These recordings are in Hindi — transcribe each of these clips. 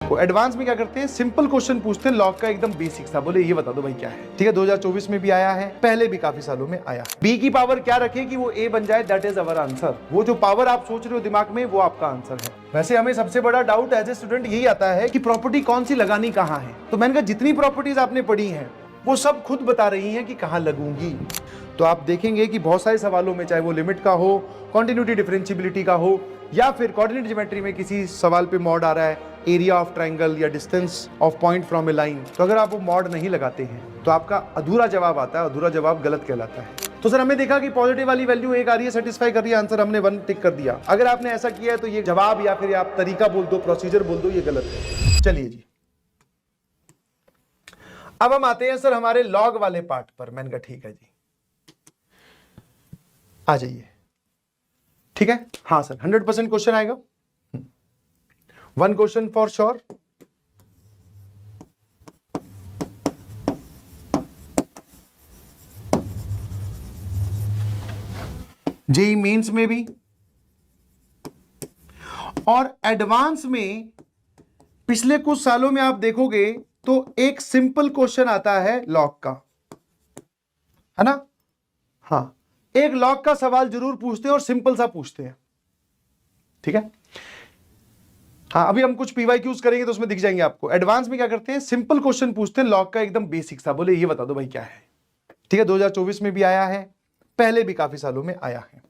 वो एडवांस में क्या करते हैं, सिंपल क्वेश्चन पूछते हैं लॉग का एकदम बेसिक सा, बोले ये बता दो भाई क्या है। ठीक है, 2024 में भी आया है, पहले भी काफी सालों में आया। बी की पावर क्या रखे कि वो ए बन जाए, दैट इज अवर आंसर। वो जो पावर आप सोच रहे हो दिमाग में वो आपका आंसर है। वैसे हमें सबसे बड़ा डाउट एज ए स्टूडेंट यही आता है कि प्रॉपर्टी कौन सी लगानी कहाँ है। तो मैंने कहा जितनी प्रॉपर्टीज आपने पढ़ी हैं वो सब खुद बता रही हैं कि कहाँ लगूंगी। तो आप देखेंगे कि बहुत सारे सवालों में, चाहे वो लिमिट का हो, कॉन्टिन्यूटी डिफरेंशियबिलिटी का हो, या फिर कोऑर्डिनेट ज्योमेट्री में किसी सवाल पे मॉड आ रहा है, एरिया ऑफ ट्राइंगल या distance of point from A line, तो अगर आप वो मॉड नहीं लगाते हैं तो आपका अधूरा जवाब आता है, अधूरा जवाब गलत कहलाता है। तो सर हमने देखा कि पॉजिटिव वाली वैल्यू एक आ रही है, सेटिस्फाई कर रही है, आंसर हमने 1 टिक कर दिया। अगर आपने ऐसा किया है तो ये जवाब या फिर आप तरीका बोल दो, प्रोसीजर बोल दो, ये गलत है। चलिए जी, अब हम आते हैं सर हमारे लॉग वाले पार्ट पर। मैंने कहा ठीक है जी, आ जाइए। ठीक है, हाँ सर 100% क्वेश्चन आएगा, 1 question for sure. JEE Mains में भी और एडवांस में पिछले कुछ सालों में आप देखोगे तो एक सिंपल क्वेश्चन आता है लॉग का, है ना। हाँ, एक लॉग का सवाल जरूर पूछते हैं और सिंपल सा पूछते हैं। ठीक है, हाँ अभी हम कुछ पीवाईक्यूज करेंगे तो उसमें दिख जाएंगे आपको। एडवांस में क्या करते हैं, सिंपल क्वेश्चन पूछते हैं लॉग का एकदम बेसिक सा, बोले ये बता दो भाई क्या है। ठीक है, 2024 में भी आया है, पहले भी काफी सालों में आया है।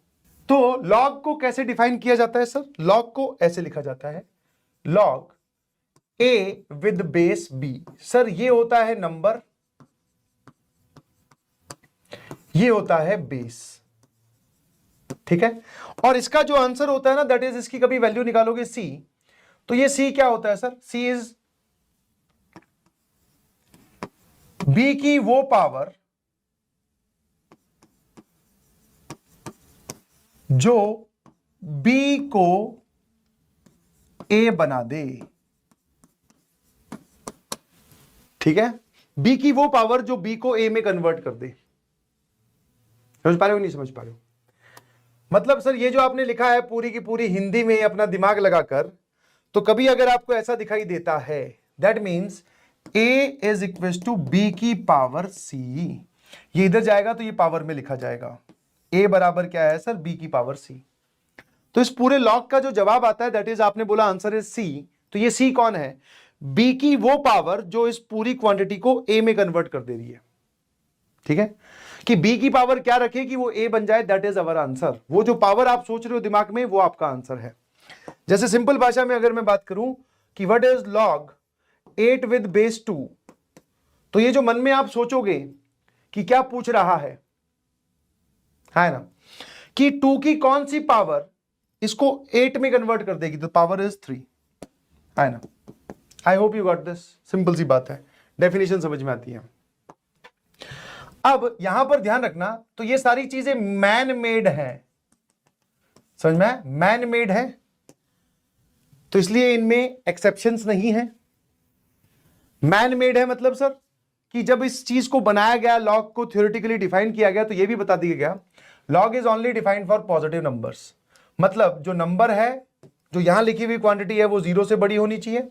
तो लॉग को कैसे डिफाइन किया जाता है सर, लॉग को ऐसे लिखा जाता है, log A with base b. Sir ये होता है नंबर, ये होता है बेस। ठीक है, और इसका जो आंसर होता है ना, दैट इज, इसकी कभी वैल्यू निकालोगे सी, तो ये सी क्या होता है सर, सी इज बी की वो पावर जो बी को ए बना दे। ठीक है, बी की वो पावर जो बी को ए में कन्वर्ट कर दे। समझ पा रहे हो नहीं समझ पा रहे हो, मतलब सर ये जो आपने लिखा है पूरी की पूरी हिंदी में अपना दिमाग लगाकर, तो कभी अगर आपको ऐसा दिखाई देता है, that means a is equal to b की पावर c, ये इधर जाएगा तो ये पावर में लिखा जाएगा, a बराबर क्या है सर, b की पावर c। तो इस पूरे लॉग का जो जवाब आता है, दैट इज, आपने बोला आंसर इज c, तो ये c कौन है, b की वो पावर जो इस पूरी क्वांटिटी को a में कन्वर्ट कर दे रही है। ठीक है, कि b की पावर क्या रखे कि वो a बन जाए, दैट इज अवर आंसर। वो जो पावर आप सोच रहे हो दिमाग में वो आपका आंसर है। जैसे सिंपल भाषा में अगर मैं बात करूं कि what is log 8 with base 2, तो ये जो मन में आप सोचोगे कि क्या पूछ रहा है ना, कि 2 की कौन सी पावर इसको 8 में कन्वर्ट कर देगी, तो पावर इज 3, है ना। I hope you got this, simple सी बात है, डेफिनेशन समझ में आती है। अब यहां पर ध्यान रखना, तो ये सारी चीजें मैन मेड है, समझ में, मैन मेड है, तो इसलिए इनमें एक्सेप्शंस नहीं है। मैन मेड है मतलब सर कि जब इस चीज को बनाया गया, लॉग को थ्योरेटिकली डिफाइन किया गया, तो यह भी बता दिया गया log is only defined for positive numbers. मतलब जो नंबर है, जो यहां लिखी हुई क्वांटिटी है वो 0 से बड़ी होनी चाहिए,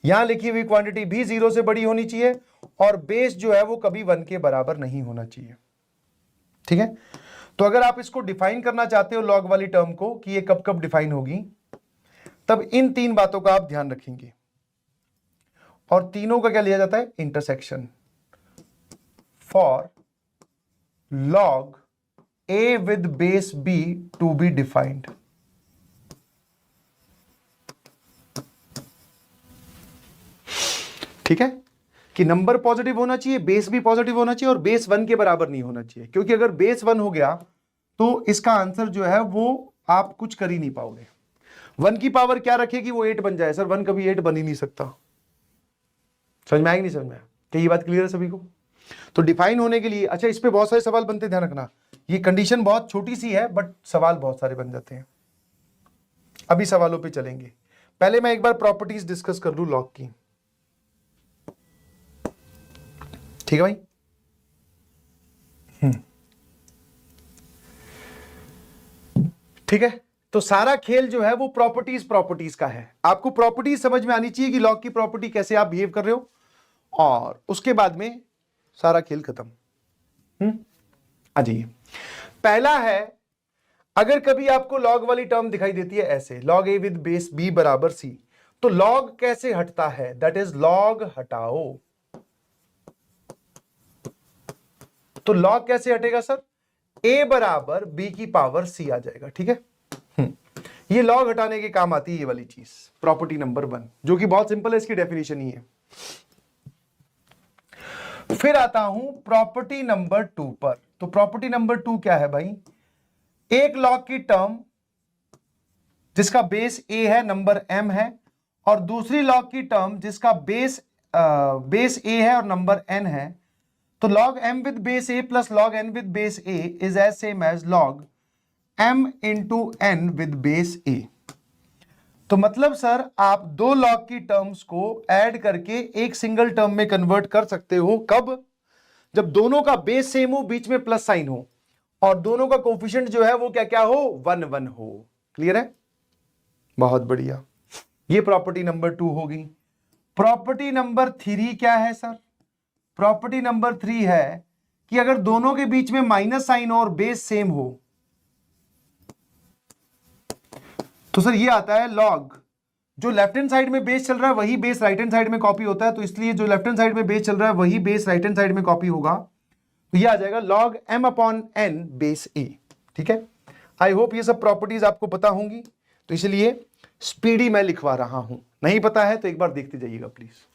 यहां लिखी हुई क्वांटिटी भी 0 से बड़ी होनी चाहिए, और बेस जो है वो कभी 1 के बराबर नहीं होना चाहिए। ठीक है, तो अगर आप इसको डिफाइन करना चाहते हो लॉग वाली टर्म को कि ये कब कब डिफाइन होगी, तब इन 3 बातों का आप ध्यान रखेंगे, और तीनों का क्या लिया जाता है, intersection for log a with base b to be defined। ठीक है, कि नंबर पॉजिटिव होना चाहिए, बेस भी पॉजिटिव होना चाहिए, और बेस 1 के बराबर नहीं होना चाहिए, क्योंकि अगर बेस 1 हो गया तो इसका आंसर जो है वो आप कुछ कर ही नहीं पाओगे। 1 की पावर क्या रखेगी, वो 8 बन जाए। सर 1 कभी 8 बन ही नहीं सकता। समझ में आएगी नहीं समझ में आया, क्या ये बात क्लियर है सभी को। तो डिफाइन होने के लिए, अच्छा इस पे बहुत सारे सवाल बनते, ध्यान रखना, ये कंडीशन बहुत छोटी सी है बट सवाल बहुत सारे बन जाते हैं। अभी सवालों पे चलेंगे, पहले मैं एक बार प्रॉपर्टीज डिस्कस कर लूं लॉग की। ठीक है भाई, ठीक है, तो सारा खेल जो है वो प्रॉपर्टीज का है। आपको प्रॉपर्टीज समझ में आनी चाहिए कि लॉग की प्रॉपर्टी कैसे आप बिहेव कर रहे हो, और उसके बाद में सारा खेल खत्म। आ जाइए, पहला है, अगर कभी आपको लॉग वाली टर्म दिखाई देती है ऐसे, log A with base b बराबर सी, तो लॉग कैसे हटता है, दैट इज लॉग हटाओ। तो लॉग कैसे हटेगा सर, ए बराबर बी की पावर सी आ जाएगा, ठीक है। ये लॉग हटाने के काम आती है ये वाली चीज, प्रॉपर्टी नंबर 1, जो कि बहुत सिंपल है, इसकी डेफिनेशन ही है। फिर आता हूं प्रॉपर्टी नंबर 2 पर। तो प्रॉपर्टी नंबर 2 क्या है भाई, एक लॉग की टर्म जिसका बेस ए है, नंबर m है, और दूसरी लॉग की टर्म जिसका बेस ए है और नंबर n है, तो log m with base a plus log n with base a is as same as log m into n with base a। तो मतलब सर आप दो लॉग की टर्म्स को ऐड करके एक सिंगल टर्म में कन्वर्ट कर सकते हो, कब, जब दोनों का बेस सेम हो, बीच में प्लस साइन हो, और दोनों का कोफिशिएंट जो है वो क्या क्या हो, 1 1 हो। क्लियर है, बहुत बढ़िया। ये प्रॉपर्टी नंबर 2 होगी। प्रॉपर्टी नंबर 3 क्या है सर, प्रॉपर्टी नंबर 3 है कि अगर दोनों के बीच में माइनस साइन और बेस सेम हो, तो सर ये आता है लॉग, जो लेफ्ट हैंड साइड में बेस चल रहा है वही बेस राइट हैंड साइड में कॉपी होता है, तो इसलिए जो लेफ्ट हैंड साइड में बेस चल रहा है वही बेस राइट हैंड साइड में कॉपी होगा, तो ये आ जाएगा log m upon n base a। ठीक है, आई होप ये सब प्रॉपर्टीज आपको पता होंगी, तो इसलिए स्पीडी मैं लिखवा रहा हूं, नहीं पता है तो एक बार देखते जाइएगा प्लीज।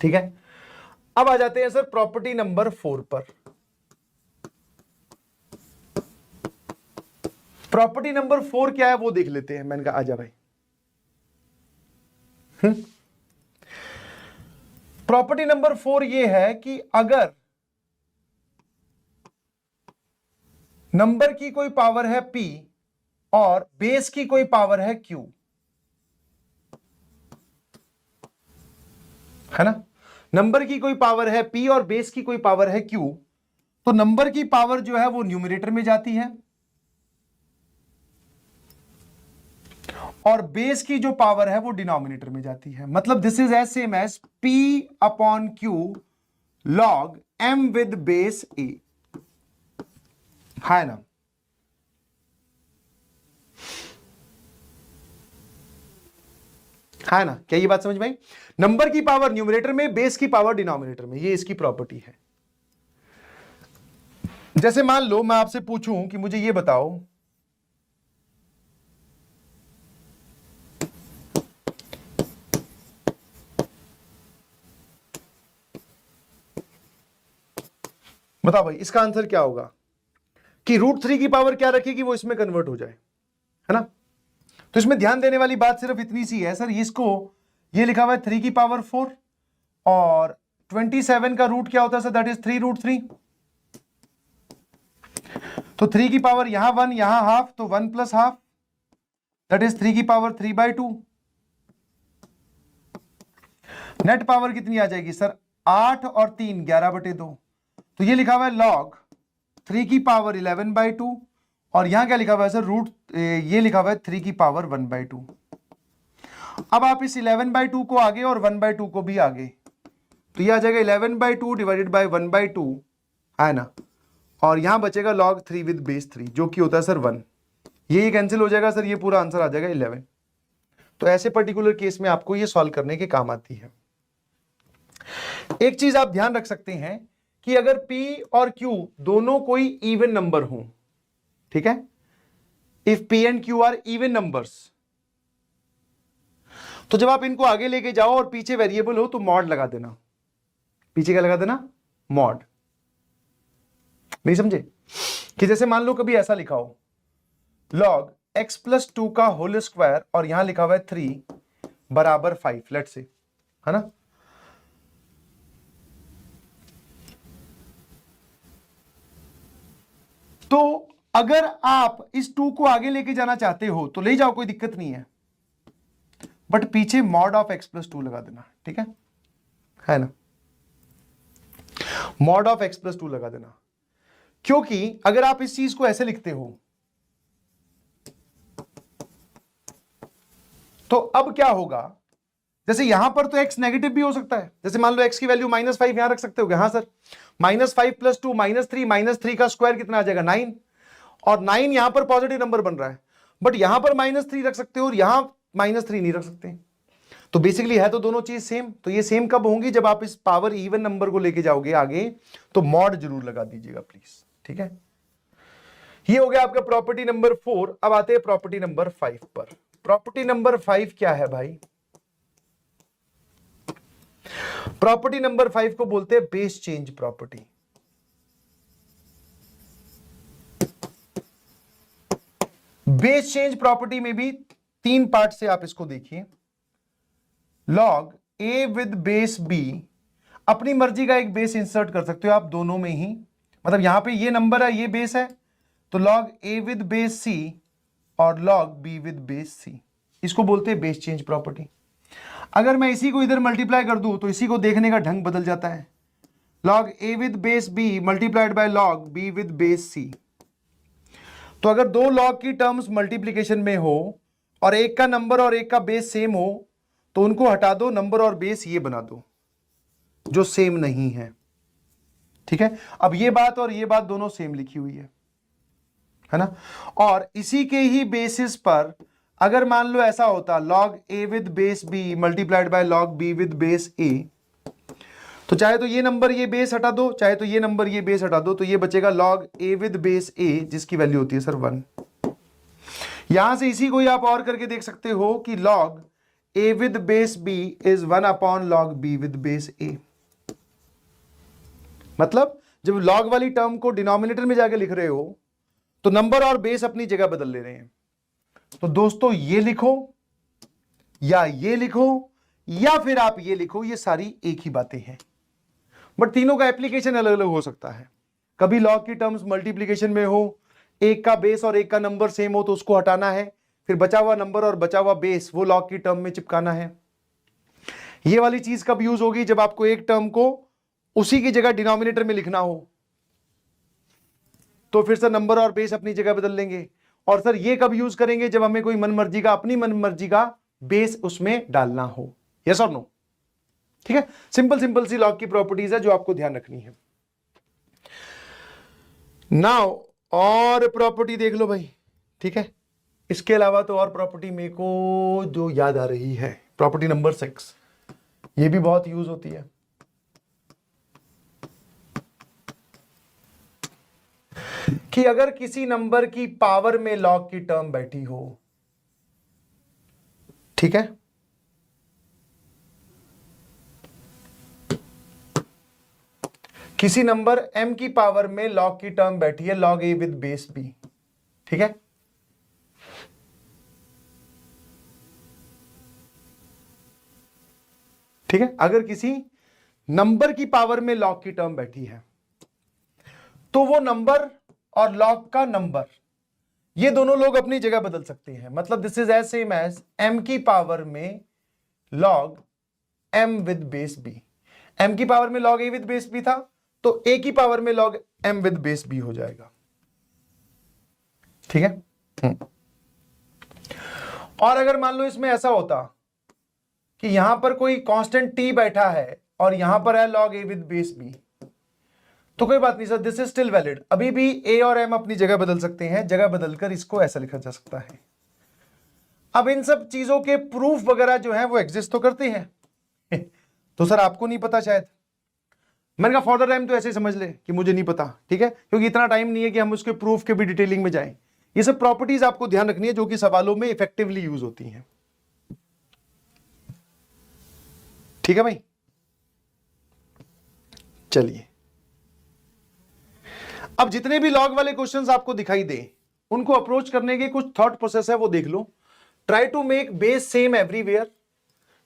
ठीक है, अब आ जाते हैं सर प्रॉपर्टी नंबर 4 पर। प्रॉपर्टी नंबर 4 क्या है वो देख लेते हैं। मैंने कहा आजा भाई। प्रॉपर्टी नंबर 4 ये है कि अगर नंबर की कोई पावर है p और बेस की कोई पावर है q, है ना, नंबर की कोई पावर है p और बेस की कोई पावर है q, तो नंबर की पावर जो है वो न्यूमरेटर में जाती है और बेस की जो पावर है वो डिनोमिनेटर में जाती है। मतलब this is as same as p upon q log m with base a, है ना। है ना, क्या ये बात समझ में आई? नंबर की पावर न्यूमरेटर में, बेस की पावर डिनोमिनेटर में, ये इसकी प्रॉपर्टी है। जैसे मान लो मैं आपसे पूछूं कि मुझे ये बताओ, बताओ भाई इसका आंसर क्या होगा, कि √3 की पावर क्या रखेगी वो इसमें कन्वर्ट हो जाए, है ना। तो इसमें ध्यान देने वाली बात सिर्फ इतनी सी है सर, इसको ये लिखा हुआ है 3 की पावर 4 और 27 का रूट क्या होता है सर, दैट इज 3√3। तो 3 की पावर यहां 1 यहां हाफ, तो 1 प्लस हाफ, दैट इज 3 की पावर 3/2। नेट पावर कितनी आ जाएगी सर, 8 और 3 11/2। तो ये लिखा हुआ है लॉग 3 की पावर 11/2 और यहां क्या लिखा हुआ है सर, ये लिखा हुआ है 3 की पावर 1/2। अब आप इस 11/2 को आगे और 1/2 को भी आगे, तो ये आ जाएगा 11/2 डिवाइडेड बाय 1/2, है ना, और यहां बचेगा log 3 विद बेस 3 जो कि होता है सर 1। ये कैंसिल हो जाएगा सर, ये पूरा आंसर आ जाएगा 11। तो ऐसे पर्टिकुलर केस में आपको ये सॉल्व करने के काम आती है। एक चीज आप ध्यान रख सकते हैं कि अगर P और Q दोनों कोई इवन नंबर हो, ठीक है, if P and Q are even numbers, तो जब आप इनको आगे लेके जाओ और पीछे वेरिएबल हो तो मॉड लगा देना। पीछे क्या लगा देना, मॉड। नहीं समझे, कि जैसे मान लो कभी ऐसा लिखा हो log x प्लस 2 का होल स्क्वायर और यहां लिखा हुआ है 3 बराबर 5, लेट से, है ना। तो अगर आप इस 2 को आगे लेके जाना चाहते हो तो ले जाओ, कोई दिक्कत नहीं है, बट पीछे मॉड ऑफ x प्लस 2 लगा देना, ठीक है ना, मॉड ऑफ x प्लस 2 लगा देना। क्योंकि अगर आप इस चीज को ऐसे लिखते हो तो अब क्या होगा, जैसे यहां पर तो x नेगेटिव भी हो सकता है, जैसे मान लो x की वैल्यू -5 यहां रख सकते हो, हाँ सर, -5 + 2 -3, -3 का स्क्वायर कितना आ जाएगा 9, और 9 यहां पर पॉजिटिव नंबर बन रहा है, बट यहां पर -3 रख सकते हो और यहां -3 नहीं रख सकते। तो बेसिकली है तो दोनों चीज सेम। तो ये सेम कब होंगी, जब आप इस पावर इवन नंबर को लेके जाओगे आगे, तो मॉड जरूर लगा दीजिएगा प्लीज, ठीक है। ये हो गया आपका प्रॉपर्टी नंबर 4। अब आते हैं प्रॉपर्टी नंबर 5 पर। प्रॉपर्टी नंबर 5 क्या है भाई? प्रॉपर्टी नंबर 5 को बोलते हैं base change property. Base change property में भी 3 पार्ट से आप इसको देखिए। Log A with base b, अपनी मर्जी का एक बेस इंसर्ट कर सकते हो आप दोनों में ही, मतलब यहां पे ये नंबर है, ये बेस है, तो लॉग ए विद बेस सी और लॉग बी विद बेस सी, इसको बोलते हैं बेस चेंज प्रॉपर्टी। अगर मैं इसी को इधर मल्टीप्लाई कर दूं तो इसी को देखने का ढंग बदल जाता है। Log A with base B multiplied by log B with base C. तो अगर दो लॉग की टर्म्स मल्टीप्लीकेशन में हो और एक का नंबर और एक का बेस सेम हो, तो उनको हटा दो, नंबर और बेस ये बना दो जो सेम नहीं है, ठीक है। अब ये बात और ये बात दोनों सेम लिखी हुई है ना। और इसी के ही बेसिस पर अगर मान लो ऐसा होता log A with base B multiplied by log B with base ए, तो चाहे तो ये नंबर ये बेस हटा दो, चाहे तो ये नंबर ये बेस हटा दो, तो ये बचेगा लॉग ए विद बेस ए, जिसकी वैल्यू होती है सर 1। यहां से इसी को ही आप और करके देख सकते हो कि log A with base B is 1 log B with base A. मतलब जब लॉग वाली टर्म को डिनोमिनेटर में जाके लिख रहे हो तो नंबर और बेस अपनी जगह बदल ले रहे हैं। तो दोस्तों ये लिखो या ये लिखो या फिर आप ये लिखो, ये सारी एक ही बातें हैं, बट तीनों का एप्लीकेशन अलग अलग हो सकता है। कभी लॉग की टर्म्स मल्टीप्लीकेशन में हो, एक का बेस और एक का नंबर सेम हो तो उसको हटाना है, फिर बचा हुआ नंबर और बचा हुआ बेस वो लॉग की टर्म में चिपकाना है। ये वाली चीज कब यूज होगी, जब आपको एक टर्म को उसी की जगह डिनोमिनेटर में लिखना हो, तो फिर सर नंबर और बेस अपनी जगह बदल लेंगे। और सर ये कब यूज करेंगे, जब हमें कोई मनमर्जी का, अपनी मनमर्जी का बेस उसमें डालना हो। यस और नो, ठीक है। सिंपल सिंपल सी लॉग की प्रॉपर्टीज है जो आपको ध्यान रखनी है। नाउ और प्रॉपर्टी देख लो भाई, ठीक है। इसके अलावा तो और प्रॉपर्टी मेरे को जो याद आ रही है, प्रॉपर्टी नंबर 6, ये भी बहुत यूज होती है। कि अगर किसी नंबर की पावर में लॉग की टर्म बैठी हो, ठीक है, किसी नंबर m की पावर में लॉग की टर्म बैठी है log a with base b, ठीक है। ठीक है, अगर किसी नंबर की पावर में लॉग की टर्म बैठी है तो वो नंबर और लॉग का नंबर ये दोनों लोग अपनी जगह बदल सकते हैं। मतलब this is as same as m की पावर में log m with base b। m की पावर में log a with base b था, तो a की पावर में log m with base b हो जाएगा, ठीक है। और अगर मान लो इसमें ऐसा होता कि यहां पर कोई कांस्टेंट t बैठा है और यहां पर है log a with base b, तो कोई बात नहीं sir, this is still valid. अभी भी a और m अपनी जगह बदल सकते हैं, जगह बदलकर इसको ऐसा लिखा जा सकता है। अब इन सब चीजों के प्रूफ वगैरह जो है वो एग्जिस्ट तो करते हैं तो सर आपको नहीं पता शायद, मैंने कहा फॉर द टाइम तो ऐसे समझ ले कि मुझे नहीं पता, ठीक है, क्योंकि इतना टाइम नहीं है कि हम उसके प्रूफ के भी डिटेलिंग में जाएं। ये सब प्रॉपर्टीज आपको ध्यान रखनी है जो कि सवालों में इफेक्टिवली यूज होती हैं, ठीक है भाई। चलिए, अब जितने भी लॉग वाले क्वेश्चंस आपको दिखाई दे उनको अप्रोच करने के कुछ थॉट प्रोसेस है, वो देख लो। Try to make base same everywhere,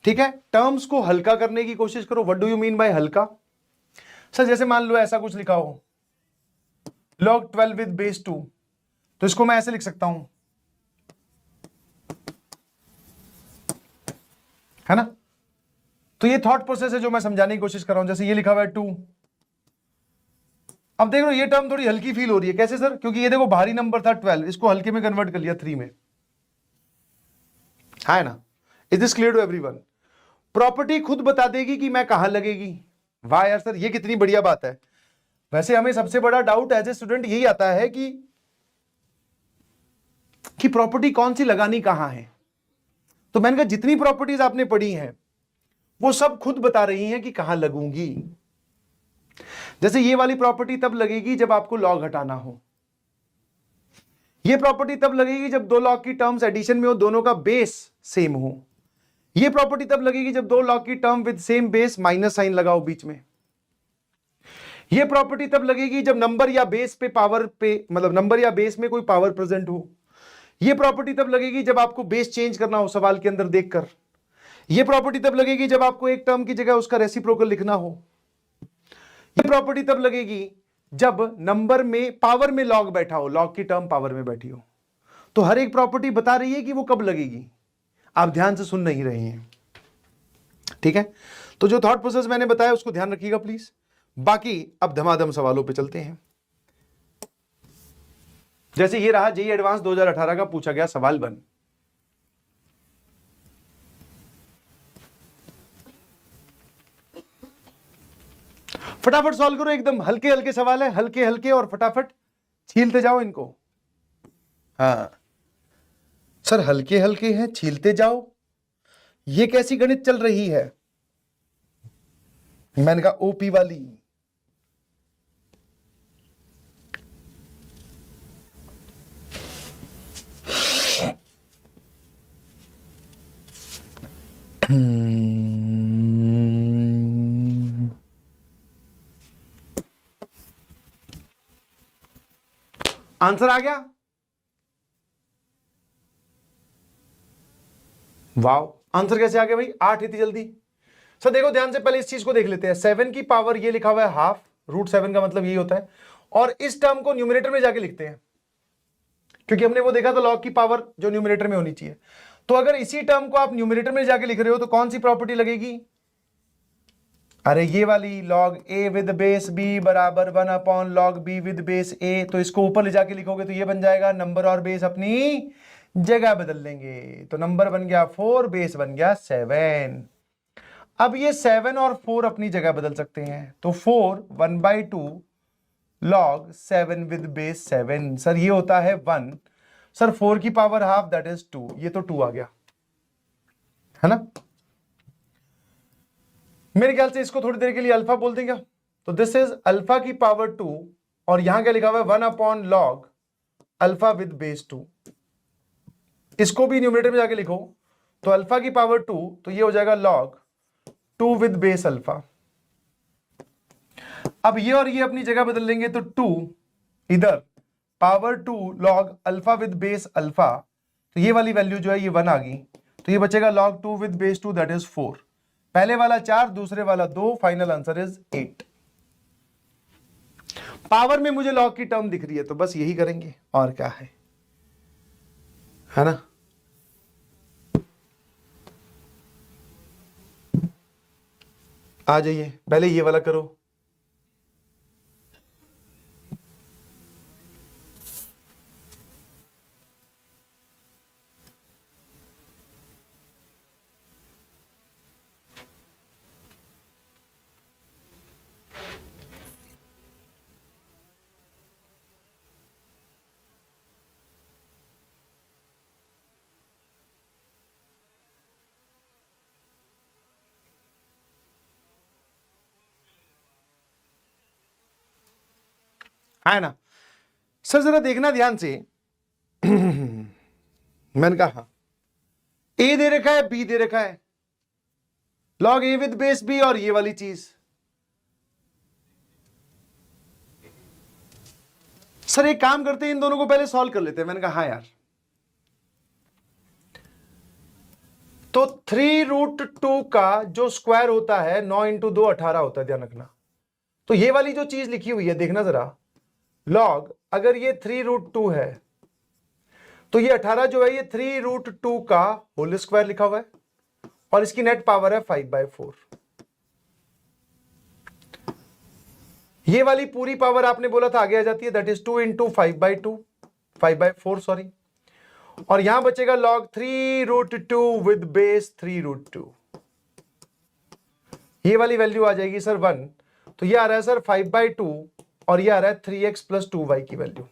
ठीक है। टर्म्स को हल्का करने की कोशिश करो। What do you mean by हल्का? सर जैसे मान लो ऐसा कुछ लिखा हो log 12 विद बेस 2, तो इसको मैं ऐसे लिख सकता हूं, है ना। तो ये थॉट प्रोसेस है जो मैं समझाने की कोशिश कर रहा हूं। जैसे ये लिखा हुआ है 2, अब देख लो ये टर्म थोड़ी हल्की फील हो रही है। कैसे सर? क्योंकि ये देखो भारी नंबर था 12, इसको हल्के में कन्वर्ट कर लिया 3 में, है ना। Is this clear to everyone? Property खुद बता देगी कि मैं कहां लगेगी। वाह यार सर, ये कितनी बढ़िया बात है। वैसे हमें सबसे बड़ा डाउट एज ए स्टूडेंट यही आता है कि प्रॉपर्टी कौन सी लगानी कहां है। तो मैंने कहा जितनी प्रॉपर्टीज आपने पढ़ी हैं वो सब खुद बता रही हैं कि कहां लगूंगी। जैसे ये वाली प्रॉपर्टी तब लगेगी जब आपको लॉग हटाना हो, ये प्रॉपर्टी तब लगेगी जब दो लॉग की टर्म्स एडिशन में हो, दोनों का बेस सेम हो। ये प्रॉपर्टी तब लगेगी जब दो लॉग की term with same base minus sign लगाओ बीच में। ये प्रॉपर्टी तब लगेगी जब नंबर या बेस पे पावर पे, मतलब नंबर या बेस में कोई पावर प्रेजेंट हो। ये प्रॉपर्टी तब लगेगी जब आपको बेस चेंज करना हो सवाल के अंदर देखकर। ये प्रॉपर्टी तब लगेगी जब आपको एक टर्म की जगह उसका रेसिप्रोकल लिखना हो। ये प्रॉपर्टी तब लगेगी जब नंबर में पावर में लॉग बैठा हो, लॉग की टर्म पावर में बैठी हो। तो हर एक प्रॉपर्टी बता रही है कि वो कब लगेगी। आप ध्यान से सुन नहीं रहे हैं, ठीक है? तो जो थॉट प्रोसेस मैंने बताया उसको ध्यान रखिएगा प्लीज। बाकी अब धमाधम सवालों पे चलते हैं। जैसे ये रहा जेईई एडवांस 2018 का पूछा गया सवाल 1। फटाफट सॉल्व करो, एकदम हल्के हल्के सवाल है, हल्के हल्के, और फटाफट छीलते जाओ इनको। हाँ सर, हल्के हल्के हैं, छीलते जाओ। ये कैसी गणित चल रही है? मैंने कहा ओपी वाली। आंसर आ गया? वाओ, आंसर कैसे आ गया भाई? 8 इतनी जल्दी? सर देखो ध्यान से, पहले इस चीज को देख लेते हैं। 7 की पावर ये लिखा हुआ है हाफ, √7 का मतलब यही होता है। और इस टर्म को न्यूमरेटर में जाके लिखते हैं, क्योंकि हमने वो देखा था लॉग की पावर जो न्यूमरेटर में होनी चाहिए। तो अगर इसी टर्म को आप न्यूमरेटर में जाके लिख रहे हो तो कौन सी प्रॉपर्टी लगेगी? अरे ये वाली, log A with base b बराबर 1 log b विद बेस ए। तो इसको ऊपर ले जाके लिखोगे तो ये बन जाएगा, नंबर और बेस अपनी जगह बदल लेंगे। तो नंबर बन गया 4, बेस बन गया 7। अब ये 7 और 4 अपनी जगह बदल सकते हैं। तो 4 1/2 log 7 विद बेस 7। सर ये होता है 1। सर 4 की पावर हाफ दैट इज 2। ये तो 2 आ गया है ना? मेरे ख्याल से इसको थोड़ी देर के लिए अल्फा बोल देंगे। तो दिस इज अल्फा की पावर 2, और यहां क्या लिखा हुआ है 1 log अल्फा विद बेस 2। इसको भी न्यूमरेटर में जाके लिखो तो अल्फा की पावर 2, तो ये हो जाएगा log 2 विद बेस अल्फा। अब ये और ये अपनी जगह बदल लेंगे तो 2 इधर, power 2 log alpha with base alpha. तो ये वाली वैल्यू जो है ये 1 आ गई। तो ये बचेगा log 2 with base 2 that is 4। पहले वाला 4, दूसरे वाला 2, फाइनल आंसर इज 8। पावर में मुझे लॉग की टर्म दिख रही है तो बस यही करेंगे, और क्या है ना? आ जाइए, पहले ये वाला करो। है ना? सर जरा देखना ध्यान से। मैंने कहा ए दे रखा है, बी दे रखा है, log A with base b, और ये वाली चीज। सर एक काम करते हैं, इन दोनों को पहले सॉल्व कर लेते हैं। मैंने कहा हाँ यार। तो 3√2 का जो स्क्वायर होता है 9 × 2 18 होता है, ध्यान रखना। तो ये वाली जो चीज लिखी हुई है देखना जरा, लॉग अगर ये 3√2 है तो ये 18 जो है ये 3√2 का होल स्क्वायर लिखा हुआ है, और इसकी नेट पावर है 5/4। ये वाली पूरी पावर आपने बोला था आगे आ जाती है, दैट इज 2 × 5/2, 5/4 सॉरी। और यहां बचेगा log 3√2 विद बेस 3√2। ये वाली वैल्यू आ जाएगी सर 1। तो ये आ रहा है सर 5/2 और ये आ रहा है 3x + 2y की वैल्यू।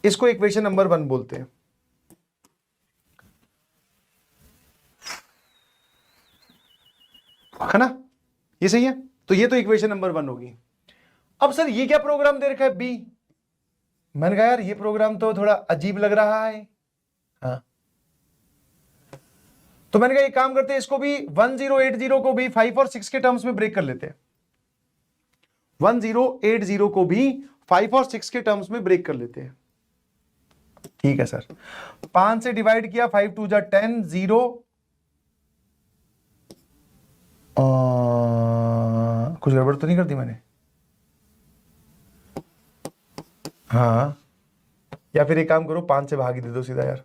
इसको इक्वेशन नंबर 1 बोलते हैं, है ना? ये सही है। तो ये तो इक्वेशन नंबर 1 होगी। अब सर ये क्या प्रोग्राम दे रखा है बी? मैंने कहा यार ये प्रोग्राम तो थोड़ा अजीब लग रहा है। हाँ, तो मैंने कहा एक काम करते हैं, इसको भी 1080 को भी 5 और 6 के टर्म्स में ब्रेक कर लेते हैं। 1080 को भी 5 और 6 के टर्म्स में ब्रेक कर लेते हैं। ठीक है सर, 5 से डिवाइड किया, 5 2 जा 10, 0 कुछ गड़बड़ तो नहीं कर दी मैंने? हाँ, या फिर एक काम करो 5 से भाग ही दे दो सीधा यार।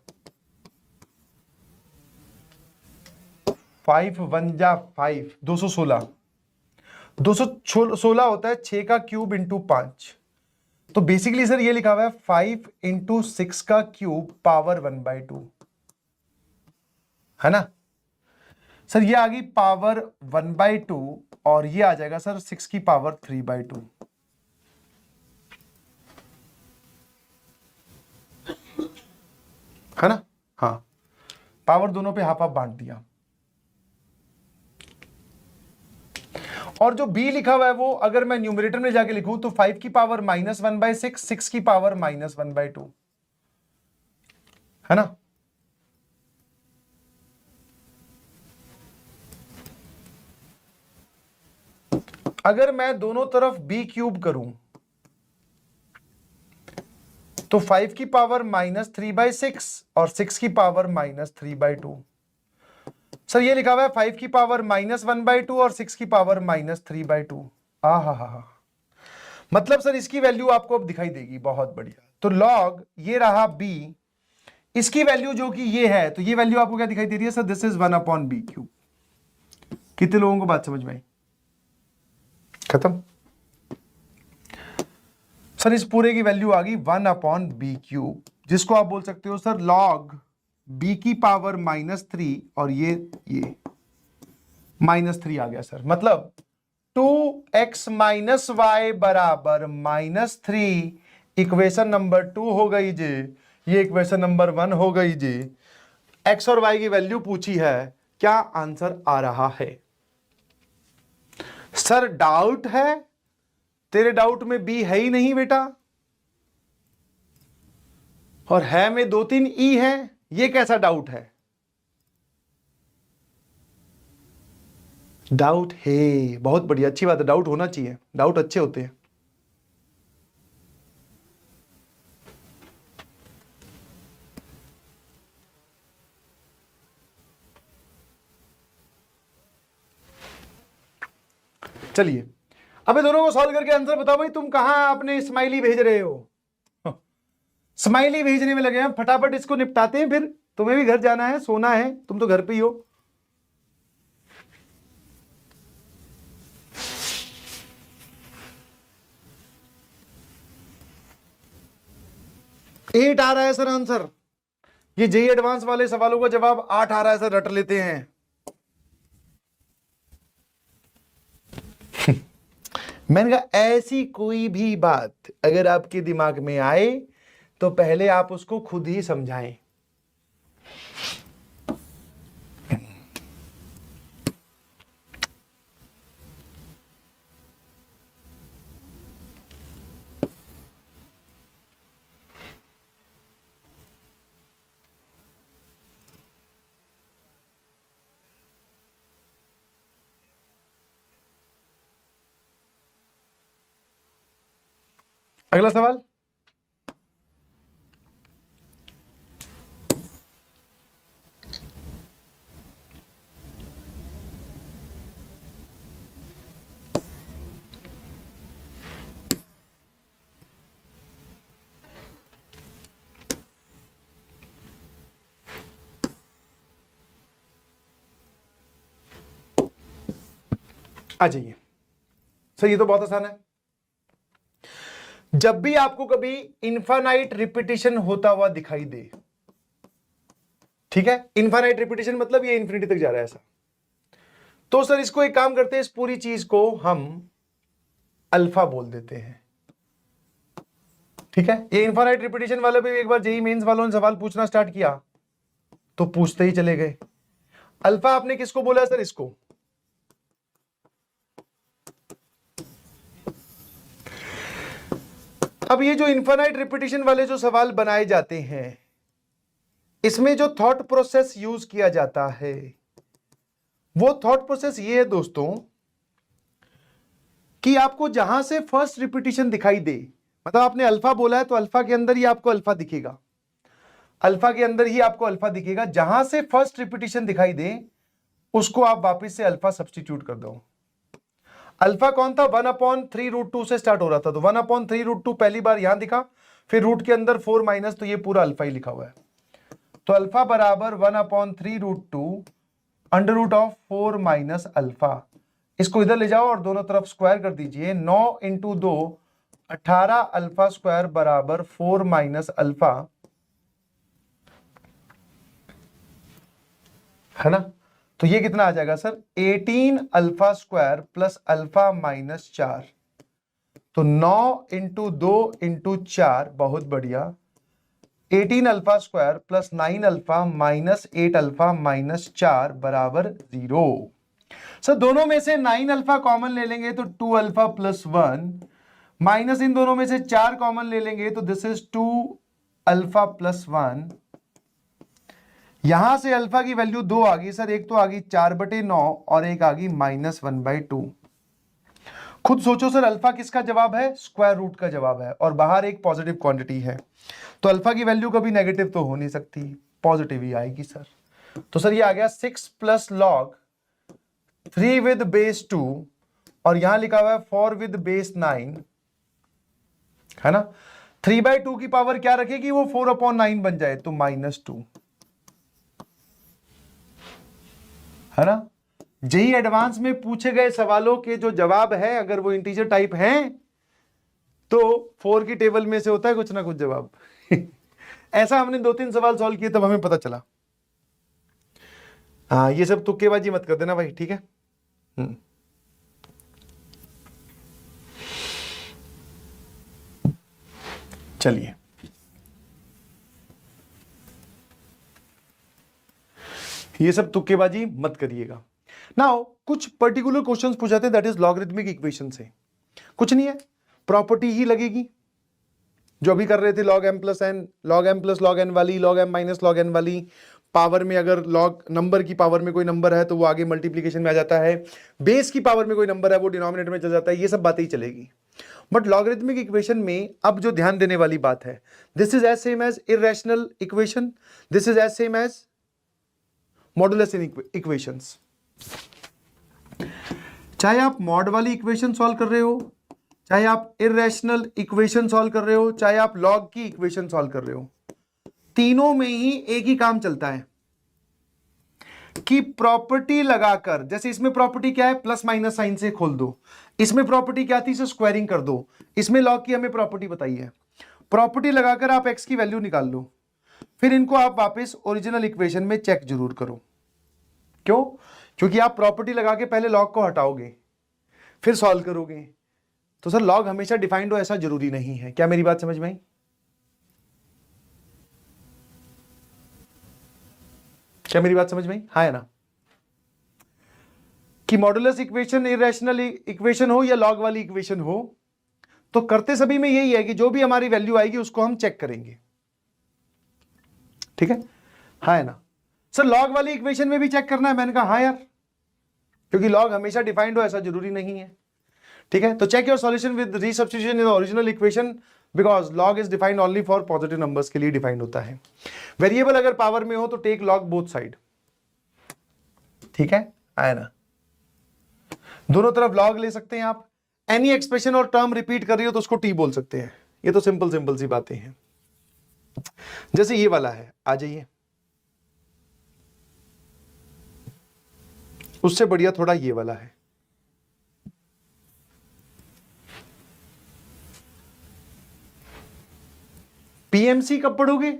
5 1 जा 5, 216। 216 होता है 6 का क्यूब इंटू 5। तो बेसिकली सर ये लिखा हुआ है 5 इंटू 6 का क्यूब पावर 1/2, है ना? सर ये आ गई पावर 1/2 और ये आ जाएगा सर 6 की पावर 3/2, है ना? हाँ, पावर दोनों पे हाफ हाफ बांट दिया। और जो b लिखा हुआ है वो अगर मैं न्यूमरेटर में जाके लिखूं तो 5 की पावर -1/6, 6 की पावर -1/2, है ना? अगर मैं दोनों तरफ b क्यूब करूं तो 5 की पावर -3/6 और 6 की पावर -3/2। सर ये लिखा हुआ है 5 की पावर -1/2 और 6 की पावर -3/2। हा, मतलब सर इसकी वैल्यू आपको अब दिखाई देगी। बहुत बढ़िया। तो लॉग ये रहा b, इसकी वैल्यू जो कि ये है, तो ये वैल्यू आपको क्या दिखाई दे रही है सर? This is 1/b³। कितने लोगों को बात समझ में आई? खत्म। सर इस पूरे की वैल्यू आ गई 1/b³, जिसको आप बोल सकते हो सर लॉग b की पावर -3 और ये -3 आ गया सर। मतलब 2x - y बराबर -3 इक्वेशन नंबर 2 हो गई जी। ये इक्वेशन नंबर 1 हो गई जी। x और y की वैल्यू पूछी है, क्या आंसर आ रहा है? सर डाउट है? तेरे डाउट में b है ही नहीं बेटा, और है में 2-3 ई है। ये कैसा डाउट है? डाउट है, बहुत बढ़िया, अच्छी बात है, डाउट होना चाहिए, डाउट अच्छे होते हैं। चलिए अबे दोनों को सॉल्व करके आंसर बताओ भाई। तुम कहां अपने स्माइली भेज रहे हो? स्माइली भेजने में लगे हैं। फटाफट इसको निपटाते हैं, फिर तुम्हें भी घर जाना है, सोना है, तुम तो घर पे ही हो। एट आ रहा है सर आंसर। ये जेई एडवांस वाले सवालों का जवाब 8 आ रहा है सर, रट लेते हैं। मैंने कहा ऐसी कोई भी बात अगर आपके दिमाग में आए तो पहले आप उसको खुद ही समझाएं। अगला सवाल। आ जाइए सर, ये तो बहुत आसान है। जब भी आपको कभी इनफाइनाइट रिपीटिशन होता हुआ दिखाई दे, ठीक है, इनफाइनाइट रिपीटिशन मतलब ये इंफिनिटी तक जा रहा है ऐसा, तो सर इसको एक काम करते हैं, इस पूरी चीज को हम अल्फा बोल देते हैं। ठीक है, ये इनफाइनाइट रिपीटिशन वाले भी एक बार जेईई मेंस वालों ने सवाल पूछना स्टार्ट किया तो पूछते ही चले गए। अल्फा आपने किसको बोला सर? इसको। अब ये जो इनफाइनाइट रिपीटिशन वाले जो सवाल बनाए जाते हैं, इसमें जो थॉट प्रोसेस यूज किया जाता है वो थॉट प्रोसेस ये है दोस्तों कि आपको जहां से फर्स्ट रिपीटिशन दिखाई दे, मतलब आपने अल्फा बोला है तो अल्फा के अंदर ही आपको अल्फा दिखेगा, अल्फा के अंदर ही आपको अल्फा दिखेगा, जहां से फर्स्ट रिपीटिशन दिखाई दे उसको आप वापस से अल्फा सब्स्टिट्यूट कर दो। अल्फा कौन था? 1/3√2 से स्टार्ट हो रहा था, तो 1/3√2 पहली बार यहां दिखा, फिर रूट के अंदर 4 माइनस, तो ये पूरा अल्फा ही लिखा हुआ है। तो अल्फा बराबर 1/3√2 √4 माइनस अल्फा। इसको इधर ले जाओ और दोनों तरफ स्क्वायर कर दीजिए। 9 × 2 18 अल्फा स्क्वायर बराबर 4 माइनस अल्फा, है ना? तो ये कितना आ जाएगा sir? 18 alpha square plus alpha minus 4। तो 9 × 2 × 4, बहुत बढ़िया, 18 alpha square plus 9 alpha minus 8 alpha minus 4 बराबर 0। सर दोनों में से 9 अल्फा कॉमन ले लेंगे तो 2 अल्फा प्लस 1, माइनस इन दोनों में से 4 कॉमन ले लेंगे तो दिस इज 2 अल्फा प्लस 1। यहां से अल्फा की वैल्यू 2 आ गई सर, एक तो आ गई 4/9 और एक आ गई -1/2। खुद सोचो सर, अल्फा किसका जवाब है? स्क्वायर रूट का जवाब है, और बाहर एक पॉजिटिव क्वांटिटी है, तो अल्फा की वैल्यू कभी नेगेटिव तो हो नहीं सकती, पॉजिटिव ही आएगी सर। तो सर ये आ गया 6 प्लस लॉग 3 विद बेस 2, और यहां लिखा हुआ है 4 विद बेस 9, है ना? 3/2 की पावर क्या रखेगी? वो 4/9 बन जाए, तो -2, है ना? जेईई एडवांस में पूछे गए सवालों के जो जवाब है, अगर वो इंटीजर टाइप हैं तो 4 की टेबल में से होता है कुछ ना कुछ जवाब। ऐसा हमने 2-3 सवाल सॉल्व किए तब हमें पता चला। हाँ, ये सब तुक्केबाजी मत कर देना भाई, ठीक है? चलिए, ये सब तुक्केबाजी मत करिएगा। नाउ कुछ पर्टिकुलर क्वेश्चंस पूछाते हैं, दैट इज लॉगरिथमिक इक्वेशन से। कुछ नहीं है, प्रॉपर्टी ही लगेगी जो अभी कर रहे थे, log m plus n, log m plus log n वाली, log m minus log n वाली। पावर में अगर लॉग नंबर की पावर में कोई नंबर है तो वो आगे मल्टीप्लीकेशन में आ जाता है, बेस की पावर में कोई नंबर है वो डिनोमिनेटर में चल जाता है, ये सब बातें ही चलेगी। बट लॉगरिथमिक इक्वेशन में अब जो ध्यान देने वाली बात है, this is as same as irrational equation, this is as same as modulus equations. चाहे आप मॉड वाली इक्वेशन सॉल्व कर रहे हो, चाहे आप इर्रेशनल इक्वेशन सॉल्व कर रहे हो, चाहे आप लॉग की इक्वेशन सॉल्व कर रहे हो, तीनों में ही एक ही काम चलता है कि प्रॉपर्टी लगाकर, जैसे इसमें प्रॉपर्टी क्या है? प्लस माइनस साइन से खोल दो। इसमें प्रॉपर्टी क्या थी? इसे स्क्वायरिंग कर दो। इसमें लॉग की हमें प्रॉपर्टी बताई है, प्रॉपर्टी लगाकर आप एक्स की वैल्यू निकाल लो, फिर इनको आप वापस ओरिजिनल इक्वेशन में चेक जरूर करो। क्यों? क्योंकि आप प्रॉपर्टी लगा के पहले लॉग को हटाओगे फिर सॉल्व करोगे, तो सर लॉग हमेशा डिफाइंड हो ऐसा जरूरी नहीं है। क्या मेरी बात समझ में आई? क्या मेरी बात समझ में आई? हाँ है ना? कि मॉडुलस इक्वेशन इरेशनल इक्वेशन हो या लॉग वाली इक्वेशन हो, तो करते सभी में यही है कि जो भी हमारी वैल्यू आएगी उसको हम चेक करेंगे। ठीक है? हाँ है ना? सर लॉग वाली इक्वेशन में भी चेक करना है? मैंने कहा हाँ यार, क्योंकि लॉग हमेशा डिफाइंड हो ऐसा जरूरी नहीं है। ठीक है, तो check your solution with resubstitution in original equation, because log is defined only for positive numbers के लिए डिफाइंड होता है। वेरिएबल अगर पावर में हो तो टेक लॉग बोथ साइड। ठीक है, आया ना? दोनों तरफ लॉग ले सकते हैं आप। एनी एक्सप्रेशन और टर्म रिपीट कर रही हो तो उसको टी बोल सकते हैं। ये तो सिंपल सिंपल सी बातें हैं। जैसे ये वाला है, आ जाइए, उससे बढ़िया थोड़ा ये वाला है। पीएमसी कब पढ़ोगे?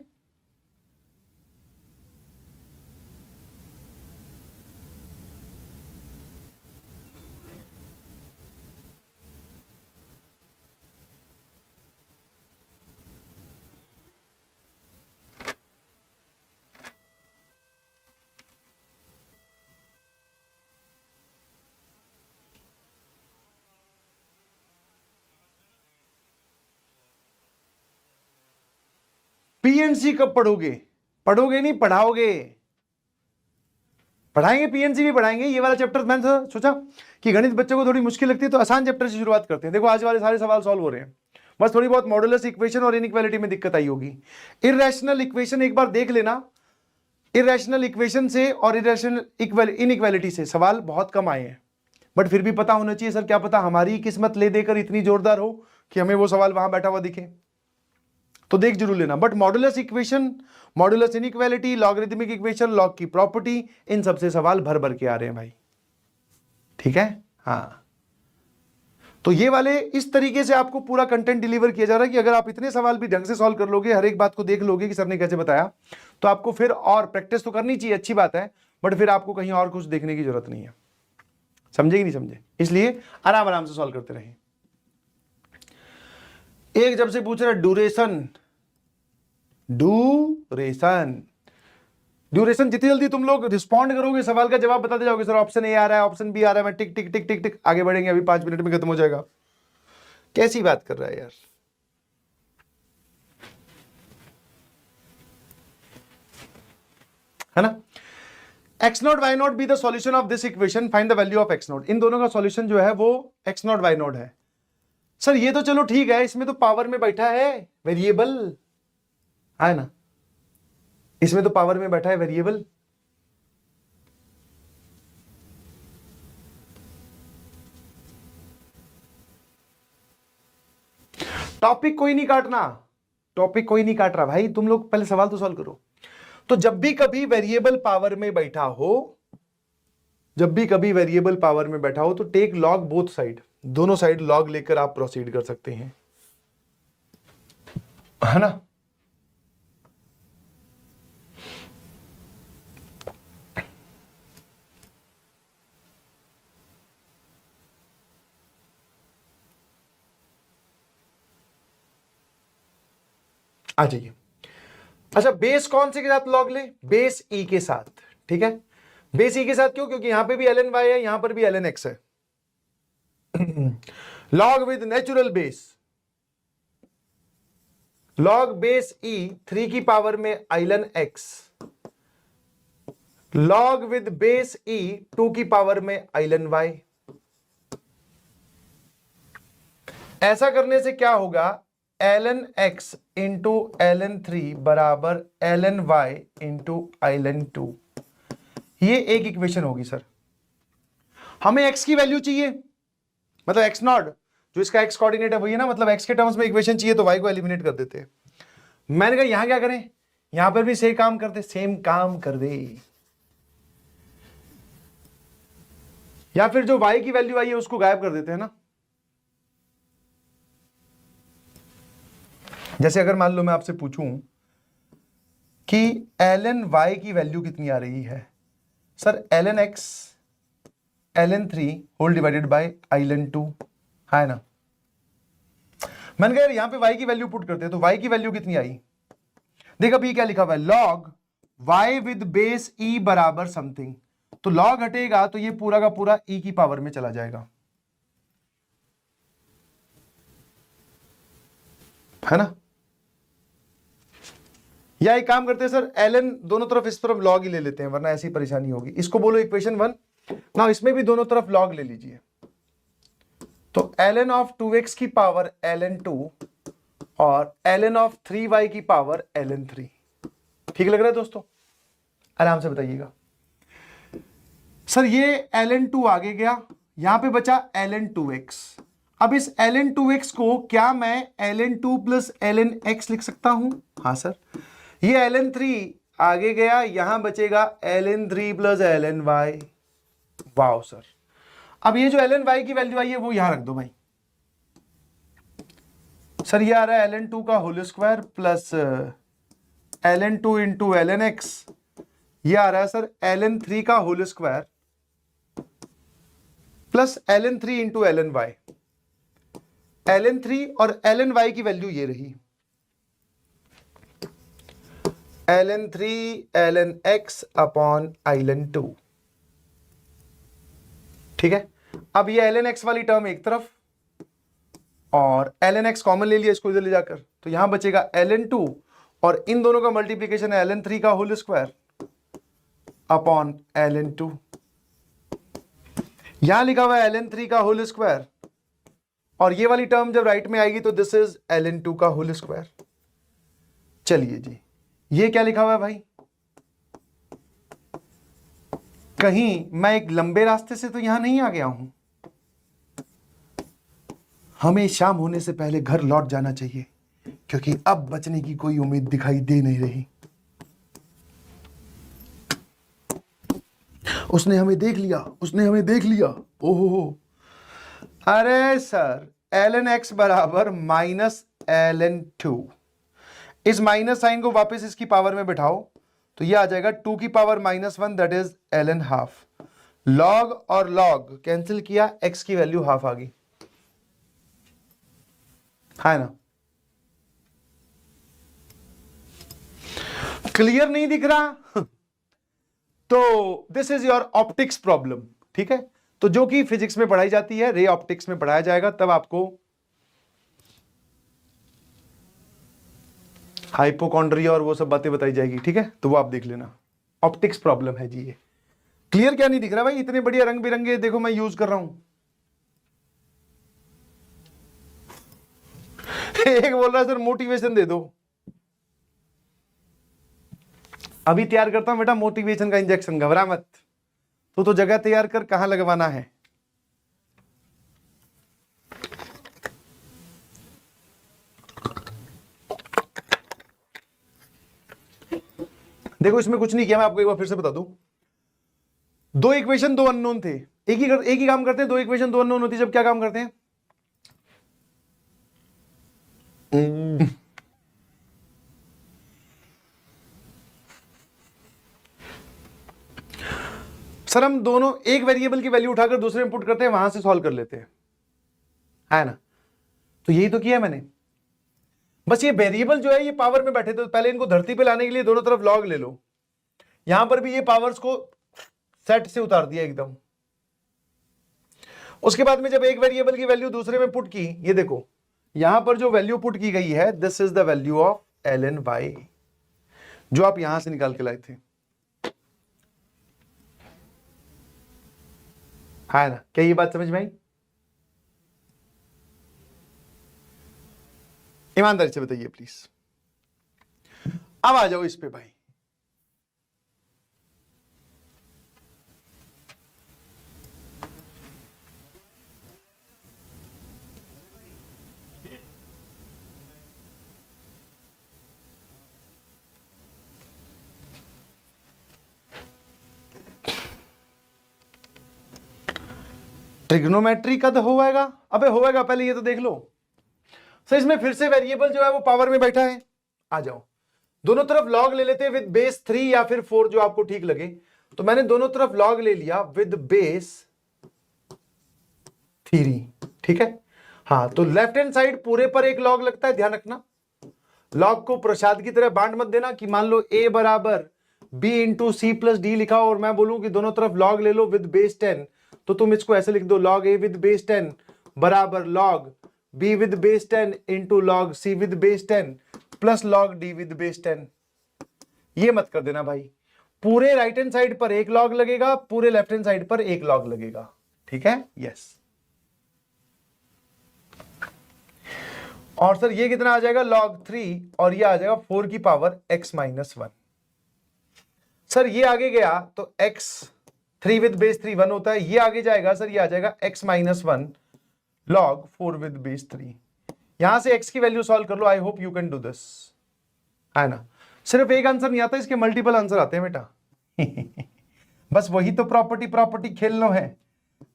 पीएनसी कब पढ़ोगे? पढ़ोगे नहीं, पढ़ाओगे। पढ़ाएंगे, पीएनसी भी पढ़ाएंगे। ये वाला चैप्टर मैंने सोचा कि गणित बच्चों को थोड़ी मुश्किल लगती है तो आसान चैप्टर से शुरुआत करते हैं। देखो आज वाले सारे सवाल सॉल्व हो रहे हैं, बस थोड़ी बहुत मॉडुलस इक्वेशन और इनइक्वालिटी में दिक्कत आई होगी। इररेशनल इक्वेशन एक बार देख लेना। इररेशनल इक्वेशन से और इररेशनल इनइक्वालिटी से सवाल बहुत कम आए हैं, बट फिर भी पता होना चाहिए। सर क्या पता हमारी किस्मत ले देकर इतनी जोरदार हो कि हमें वो सवाल वहां बैठा हुआ दिखे, तो देख जरूर लेना। But modulus equation, modulus inequality, logarithmic equation, log की प्रॉपर्टी, इन सबसे सवाल भर भर के आ रहे हैं भाई, ठीक है। हाँ, तो ये वाले इस तरीके से आपको पूरा कंटेंट डिलीवर किया जा रहा है कि अगर आप इतने सवाल भी ढंग से सॉल्व कर लोगे, हर एक बात को देख लोगे कि सर ने कैसे बताया, तो आपको फिर और प्रैक्टिस तो करनी चाहिए, अच्छी बात है, बट फिर आपको कहीं और कुछ देखने की जरूरत नहीं है। समझे कि नहीं समझे? इसलिए आराम आराम से सॉल्व करते रहें। एक जब से पूछ रहा है ड्यूरेशन, ड्यूरेशन जितनी जल्दी तुम लोग रिस्पॉन्ड करोगे, सवाल का जवाब बताते जाओगे, सर ऑप्शन ए आ रहा है, ऑप्शन बी आ रहा है, मैं टिक टिक टिक टिक टिक आगे बढ़ेंगे, अभी 5 मिनट में खत्म हो जाएगा। कैसी बात कर रहा है यार, है ना। X not Y not be the solution of this equation, find the value of X not. इन दोनों का सॉल्यूशन जो है वो एक्स नॉट वाई नॉट है। सर ये तो चलो ठीक है, इसमें तो पावर में बैठा है वेरिएबल, है ना, इसमें तो पावर में बैठा है वेरिएबल। टॉपिक कोई नहीं काटना, टॉपिक कोई नहीं काट रहा भाई, तुम लोग पहले सवाल तो सॉल्व करो। तो जब भी कभी वेरिएबल पावर में बैठा हो, जब भी कभी वेरिएबल पावर में बैठा हो, तो टेक लॉग बोथ साइड, दोनों साइड लॉग लेकर आप प्रोसीड कर सकते हैं, है ना। आ जाइए। अच्छा, बेस कौन से के साथ लॉग ले? बेस ई के साथ, ठीक है। बेस ई के साथ क्यों? क्योंकि यहां पे भी ln y है, यहां पर भी ln x है। Log with natural base, log base E 3 की पावर में ln x, log with base E 2 की पावर में ln y। ऐसा करने से क्या होगा? ln x इंटू ln 3 बराबर ln y इंटू ln 2। ये एक इक्वेशन होगी सर। हमें x की वैल्यू चाहिए, मतलब x नॉट, जो इसका x कोऑर्डिनेट है वही है ना, मतलब x के टर्म्स में इक्वेशन चाहिए, तो y को एलिमिनेट कर देते हैं। मैंने कहा यहां क्या करें, यहां पर भी सेम काम करते, सेम काम कर दे, या फिर जो y की वैल्यू आई है उसको गायब कर देते हैं ना। जैसे अगर मान लो मैं आपसे पूछूं कि ln y की वैल्यू कितनी आ रही है, sir ln x ln 3 whole divided by ln 2, है ना। मैंने कहा यहां पे y की वैल्यू पुट करते हैं, तो y की वैल्यू कितनी आई? देख अभी क्या लिखा हुआ है, log y with base e बराबर समथिंग, तो लॉग हटेगा तो ये पूरा का पूरा e की पावर में चला जाएगा, है ना। या एक काम करते हैं सर, ln दोनों तरफ इस तरफ लॉग ही ले लेते हैं, वरना ऐसी परेशानी होगी। इसको बोलो इक्वेशन 1 ना, इसमें भी दोनों तरफ लॉग ले लीजिए, तो ln ऑफ 2x की पावर ln 2 और ln ऑफ 3y की पावर ln 3। ठीक लग रहा है दोस्तों? आराम से बताइएगा। सर ये ln 2 आगे गया, यहां पे बचा ln 2x। अब इस ln 2x को क्या मैं ln 2 प्लस ln x लिख सकता हूं? हाँ सर। ये ln 3 आगे गया, यहां बचेगा ln 3 plus ln y। Wow sir. अब ये जो ln y की वैल्यू आई है वो यहां रख दो भाई, सर ये आ रहा है ln 2 का whole square plus ln 2 into ln x, ये आ रहा है सर ln 3 का whole square plus ln 3 into ln y। ln 3 और ln y की वैल्यू ये रही, ln 3 ln x upon ln 2। ठीक है, अब ये ln x वाली टर्म एक तरफ और ln x कॉमन ले लिया इसको इधर ले जाकर, तो यहां बचेगा ln 2 और इन दोनों का मल्टीप्लीकेशन है ln 3 का होल स्क्वायर अपॉन ln 2। यहां लिखा हुआ है ln 3 का होल स्क्वायर और ये वाली टर्म जब राइट में आएगी तो दिस इज ln 2 का होल स्क्वायर। चलिए जी, ये क्या लिखा हुआ है भाई, कहीं मैं एक लंबे रास्ते से तो यहां नहीं आ गया हूं। हमें शाम होने से पहले घर लौट जाना चाहिए क्योंकि अब बचने की कोई उम्मीद दिखाई दे नहीं रही। उसने हमें देख लिया, उसने हमें देख लिया। ओहो, अरे सर ln x बराबर माइनस ln 2, इस माइनस साइन को वापस इसकी पावर में बिठाओ तो ये आ जाएगा 2 की power -1 that is ln half. Log और लॉग कैंसिल किया, x की वैल्यू हाफ आ गई, है ना। क्लियर नहीं दिख रहा तो this is your optics problem. ठीक है, तो जो कि फिजिक्स में पढ़ाई जाती है, रे ऑप्टिक्स में पढ़ाया जाएगा, तब आपको हाइपोकॉन्ड्रिया और वो सब बातें बताई जाएगी। ठीक है, तो वो आप देख लेना, ऑप्टिक्स प्रॉब्लम है जी ये। क्लियर क्या नहीं दिख रहा भाई, इतने बढ़िया रंग बिरंगे देखो मैं यूज कर रहा हूं। एक बोल रहा है सर मोटिवेशन दे दो, अभी तैयार करता हूं बेटा मोटिवेशन का इंजेक्शन, घबरा मत। तो जगह तैयार कर, कहां लगवाना है। देखो इसमें कुछ नहीं किया, मैं आपको एक बार फिर से बता दूं। दो इक्वेशन दो अननोन थे, एक ही काम करते हैं। दो इक्वेशन दो अननोन होती है जब क्या काम करते हैं, सर हम दोनों एक वेरिएबल की वैल्यू उठाकर दूसरे में पुट करते हैं, वहां से सॉल्व कर लेते हैं, है ना। तो यही तो किया मैंने, बस ये वेरिएबल जो है ये पावर में बैठे थे, तो पहले इनको धरती पे लाने के लिए दोनों तरफ लॉग ले लो। यहां पर भी ये पावर्स को सेट से उतार दिया एकदम। उसके बाद में जब एक वेरिएबल की वैल्यू दूसरे में पुट की, ये देखो यहां पर जो वैल्यू पुट की गई है this is the value of ln y, जो आप यहां से निकाल के लाए थे, है ना। क्या ये बात समझ में आई? ईमानदारी से बताइए प्लीज। अब आ जाओ इस पे भाई। ट्रिग्नोमेट्री कद होएगा? अबे होएगा, पहले ये तो देख लो। सो इसमें फिर से वेरिएबल जो है वो पावर में बैठा है। आ जाओ, दोनों तरफ लॉग ले लेते हैं विद बेस 3 या फिर 4, जो आपको ठीक लगे। तो मैंने दोनों तरफ लॉग ले लिया विद बेस 3। ठीक है, हाँ। तो लेफ्ट हैंड साइड पूरे पर एक लॉग लगता है, ध्यान रखना। लॉग को प्रसाद की तरह बांट मत देना कि मान लो a बराबर b into c plus d लिखा और मैं बोलूं कि दोनों तरफ लॉग ले लो विद बेस 10, तो तुम इसको ऐसे लिख दो, लॉग a विद बेस 10 बराबर log b with base 10 into log c with base 10 plus log d with base 10। ये मत कर देना भाई, पूरे राइट हैंड साइड पर एक लॉग लगेगा, पूरे लेफ्ट हैंड साइड पर एक लॉग लगेगा। ठीक है, यस। और सर ये कितना आ जाएगा, log 3, और ये आ जाएगा 4 की पावर x माइनस 1। सर ये आगे गया तो x 3 विद बेस 3 1 होता है, ये आगे जाएगा सर, ये आ जाएगा x minus 1 log 4 with base 3। यहां से x की वैल्यू सॉल्व कर लो, I hope you can do this, है ना। सिर्फ एक आंसर नहीं आता, इसके मल्टीपल आंसर आते हैं बेटा बस वही तो प्रॉपर्टी खेलना है।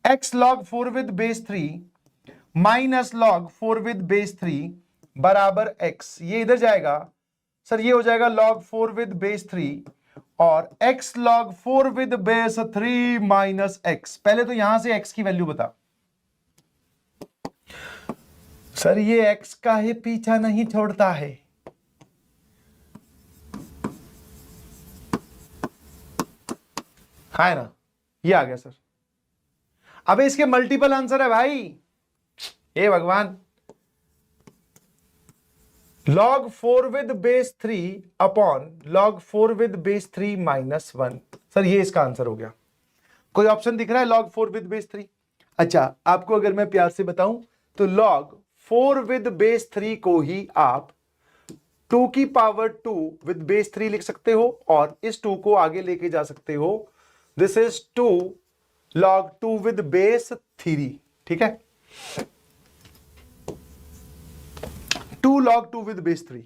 x log 4 with base 3 minus log 4 with base 3 बराबर x, ये इधर जाएगा सर, ये हो जाएगा log 4 विद बेस 3 और x log 4 with base 3 minus x। पहले तो यहां से x की वैल्यू बता सर, ये x का ही पीछा नहीं छोड़ता है। है ना, ये आ गया सर। अबे इसके मल्टीपल आंसर है भाई, हे भगवान। log 4 with base 3 upon log 4 with base 3 minus 1। Sir ये इसका आंसर हो गया। कोई ऑप्शन दिख रहा है log 4 विद बेस 3? अच्छा, आपको अगर मैं प्यार से बताऊं तो log 4 विद बेस 3 को ही आप 2 की पावर 2 विद बेस 3 लिख सकते हो और इस 2 को आगे लेके जा सकते हो। This is 2 log 2 with base 3, ठीक है, 2 log 2 विद बेस 3।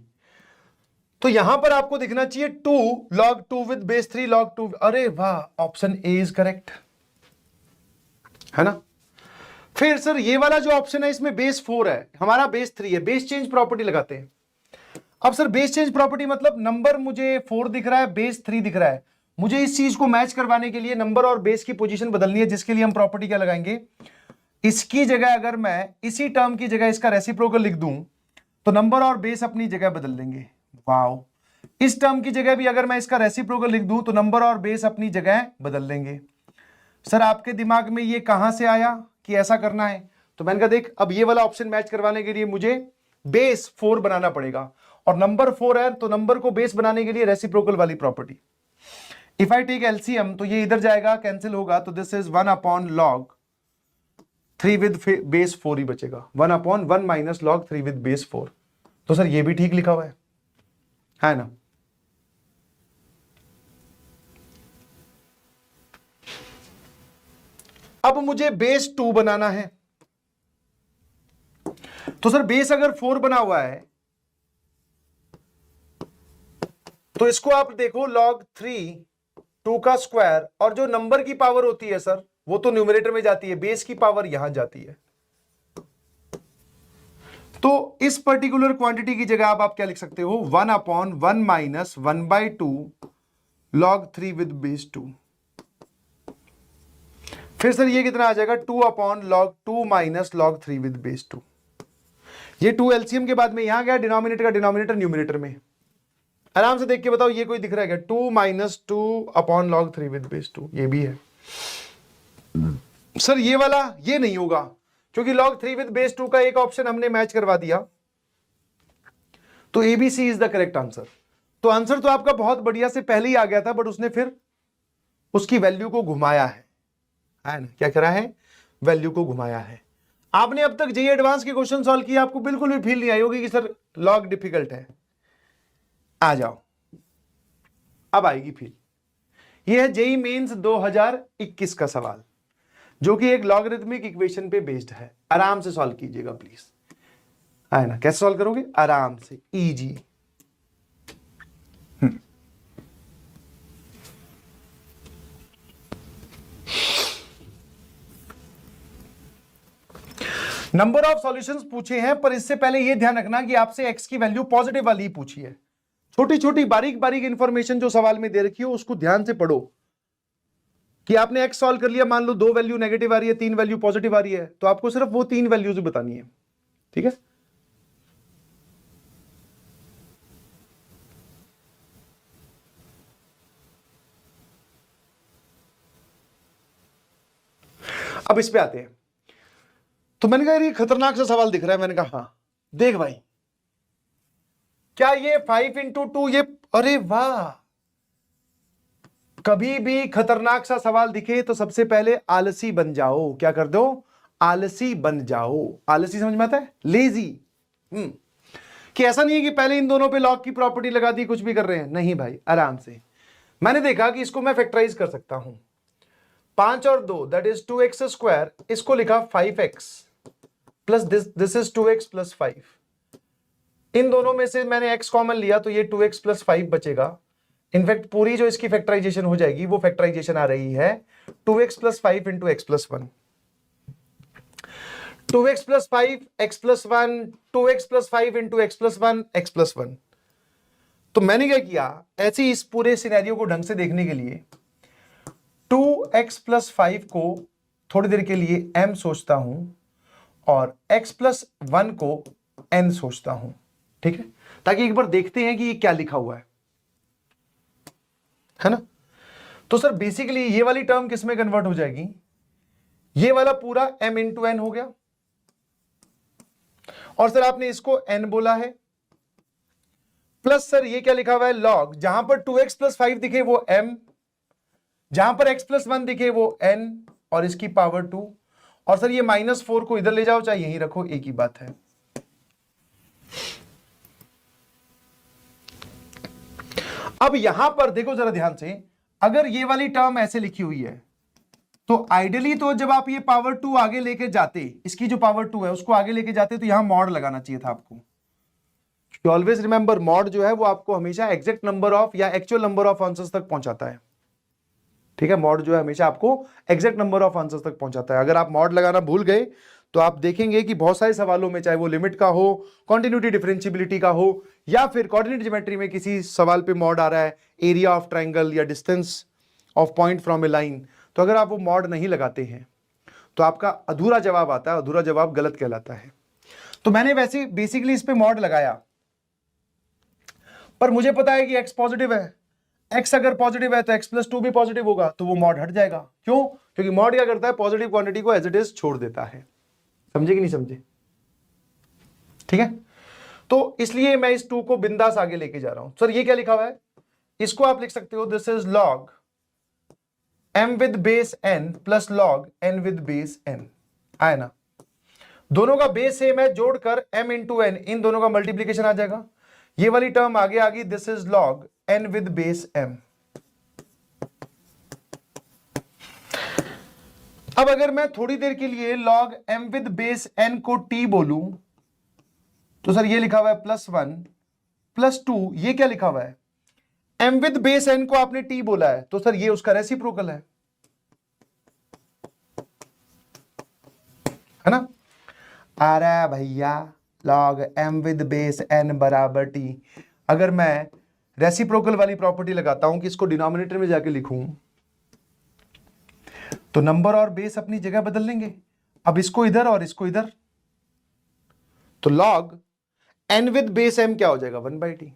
तो यहां पर आपको दिखना चाहिए 2 log 2 विद बेस 3 log 2। अरे वाह, ऑप्शन ए इज करेक्ट, है ना। फिर सर ये वाला जो ऑप्शन है इसमें बेस 4 है, हमारा बेस 3 है, बेस चेंज प्रॉपर्टी लगाते हैं। अब सर बेस चेंज प्रॉपर्टी मतलब नंबर मुझे 4 दिख रहा है, बेस 3 दिख रहा है, मुझे इस चीज को मैच करवाने के लिए नंबर और बेस की पोजीशन बदलनी है, जिसके लिए हम प्रॉपर्टी क्या लगाएंगे, इसकी जगह अगर मैं इसी टर्म की जगह इसका रेसिप्रोकल लिख दूं तो नंबर और बेस अपनी जगह बदल लेंगे। वाओ, इस टर्म की जगह भी अगर मैं इसका रेसिप्रोकल लिख दूं तो नंबर और बेस अपनी जगह बदल लेंगे। सर आपके दिमाग में ये कहां से आया कि ऐसा करना है? तो मैंने कहा देख, अब ये वाला ऑप्शन मैच करवाने के लिए मुझे बेस 4 बनाना पड़ेगा और नंबर 4 है तो नंबर को बेस बनाने के लिए रेसिप्रोकल वाली property. If I take LCM तो ये इधर जाएगा, कैंसिल होगा, तो this is 1 upon log 3 with base 4 ही बचेगा, 1 upon 1 minus log 3 with base 4। तो सर ये भी ठीक लिखा हुआ है ना। अब मुझे बेस 2 बनाना है, तो सर बेस अगर 4 बना हुआ है तो इसको आप देखो log 3 2 का स्क्वायर, और जो नंबर की पावर होती है सर वो तो न्यूमरेटर में जाती है, बेस की पावर यहां जाती है। तो इस पर्टिकुलर क्वांटिटी की जगह आप क्या लिख सकते हो, 1 upon 1 minus 1/2 log 3 with base 2। फिर सर ये कितना आ जाएगा, 2 upon log 2 minus log 3 with base 2। ये 2 एलसीएम के बाद में यहां गया, डिनोमिनेटर का डिनोमिनेटर न्यूमरेटर में। आराम से देख के बताओ ये कोई दिख रहा है क्या, 2 minus 2 upon log 3 with base 2, ये भी है। सर ये वाला ये नहीं होगा क्योंकि log 3 विद बेस 2 का एक ऑप्शन हमने मैच करवा दिया, तो ABC is the correct answer. तो आंसर तो आपका बहुत बढ़िया से पहले ही आ गया था, बट उसने फिर उसकी वैल्यू को घुमाया है ना, क्या करा है, वैल्यू को घुमाया है। आपने अब तक जेईई एडवांस के क्वेश्चन सॉल्व किए, आपको बिल्कुल भी फील नहीं आई होगी कि सर लॉग डिफिकल्ट है। आ जाओ, अब आएगी फील। यह है जेईई मेंस 2021 का सवाल, जो कि एक लॉगरिथमिक इक्वेशन पे बेस्ड है। आराम से सॉल्व कीजिएगा प्लीज, है ना। कैसे सॉल्व करोगे, आराम से, इजी। नंबर ऑफ सॉल्यूशंस पूछे हैं, पर इससे पहले यह ध्यान रखना कि आपसे एक्स की वैल्यू पॉजिटिव वाली ही पूछी है। छोटी छोटी बारीक बारीक इंफॉर्मेशन जो सवाल में दे रखी हो उसको ध्यान से पढ़ो कि आपने एक्स सॉल्व कर लिया, मान लो 2 वैल्यू नेगेटिव आ रही है, 3 वैल्यू पॉजिटिव आ रही है, तो आपको सिर्फ वो 3 वैल्यूज बतानी है, ठीक है। अब इस पे आते हैं। तो मैंने कहा ये खतरनाक सा सवाल दिख रहा है, मैंने कहा हाँ देख भाई, क्या ये 5 इंटू 2 ये, अरे वाह, कभी भी खतरनाक सा सवाल दिखे तो सबसे पहले आलसी बन जाओ। क्या कर दो, आलसी बन जाओ। आलसी समझ में आता है, लेजी। कि ऐसा नहीं है कि पहले इन दोनों पे लॉग की प्रॉपर्टी लगा दी, कुछ भी कर रहे हैं, नहीं भाई, आराम से। मैंने देखा कि इसको मैं फैक्टराइज कर सकता हूं, 5 और 2 दैट इज 2x स्क्वायर, इसको लिखा 5x plus this is 2x plus 5। इन दोनों में से मैंने x कॉमन लिया तो ये 2x प्लस 5 बचेगा। इनफैक्ट पूरी जो इसकी फैक्टराइजेशन हो जाएगी वो फैक्टराइजेशन आ रही है 2x plus 5 into x plus 1। 2x+5 x+1 2x+5 into x+1 x+1। तो मैंने क्या किया, ऐसे ही इस पूरे सिनेरियो को ढंग से देखने के लिए 2x+5 को थोड़ी देर के लिए m सोचता हूं और x+1 को n सोचता हूं, ठीक है, ताकि एक बार देखते हैं कि ये क्या लिखा हुआ है ना। तो सर बेसिकली ये वाली टर्म किस में कन्वर्ट हो जाएगी, ये वाला पूरा m इंटू n हो गया, और सर आपने इसको n बोला है, प्लस सर ये क्या लिखा हुआ है log, जहां पर 2x+5 दिखे वो m, जहां पर x+1 दिखे वो n और इसकी पावर 2, और सर ये -4 को इधर ले जाओ चाहे यहीं रखो, एक ही बात है। अब यहां पर देखो जरा ध्यान से, अगर ये वाली टर्म ऐसे लिखी हुई है तो आइडियली तो जब आप ये पावर 2 आगे लेके जाते, इसकी जो पावर 2 है उसको आगे लेके जाते, तो यहां मॉड लगाना चाहिए था आपको। ऑलवेज रिमेंबर मॉड जो है वो आपको हमेशा एग्जैक्ट नंबर ऑफ या एक्चुअल नंबर ऑफ आंसर्स तक पहुंचाता है, ठीक है। मॉड जो है हमेशा आपको एग्जैक्ट नंबर ऑफ आंसर्स तक पहुंचाता है। अगर आप मॉड लगाना भूल गए तो आप देखेंगे कि बहुत सारे सवालों में, चाहे वो लिमिट का हो, कॉन्टिन्यूटी डिफरेंशियबिलिटी का हो, या फिर कोऑर्डिनेट ज्योमेट्री में किसी सवाल पे मॉड आ रहा है, एरिया ऑफ ट्राइंगल या distance of point from A line, तो अगर आप वो मॉड नहीं लगाते हैं तो आपका अधूरा जवाब आता है, अधूरा जवाब गलत कहलाता है। तो मैंने वैसे बेसिकली इस पे मॉड लगाया, पर मुझे पता है कि x पॉजिटिव है, x अगर पॉजिटिव है तो x+2 भी पॉजिटिव होगा, तो वो मॉड हट जाएगा। क्यों? क्योंकि मॉड क्या करता है, पॉजिटिव क्वांटिटी को एज इट इज छोड़ देता है। समझे कि नहीं समझे? ठीक है, तो इसलिए मैं इस 2 को बिंदास आगे लेके जा रहा हूं। सर ये क्या लिखा हुआ है, इसको आप लिख सकते हो, this is log m with base n plus log n with base n, आया ना। दोनों का बेस सेम है, जोड़कर m इंटू n, इन दोनों का मल्टीप्लीकेशन आ जाएगा, ये वाली टर्म आगे आ गई, this is log n with base m। अब अगर मैं थोड़ी देर के लिए log m with base n को t बोलूं, तो सर ये लिखा हुआ है +1 +2, ये क्या लिखा हुआ है, m विद बेस n को आपने t बोला है, तो सर ये उसका रेसिप्रोकल है ना। अरे भैया log m with base n बराबर t, अगर मैं रेसिप्रोकल वाली प्रॉपर्टी लगाता हूं कि इसको डिनोमिनेटर में जाके लिखूं, तो नंबर और बेस अपनी जगह बदल लेंगे। अब इसको इधर और इसको इधर, तो log n with base m क्या हो जाएगा, 1/t।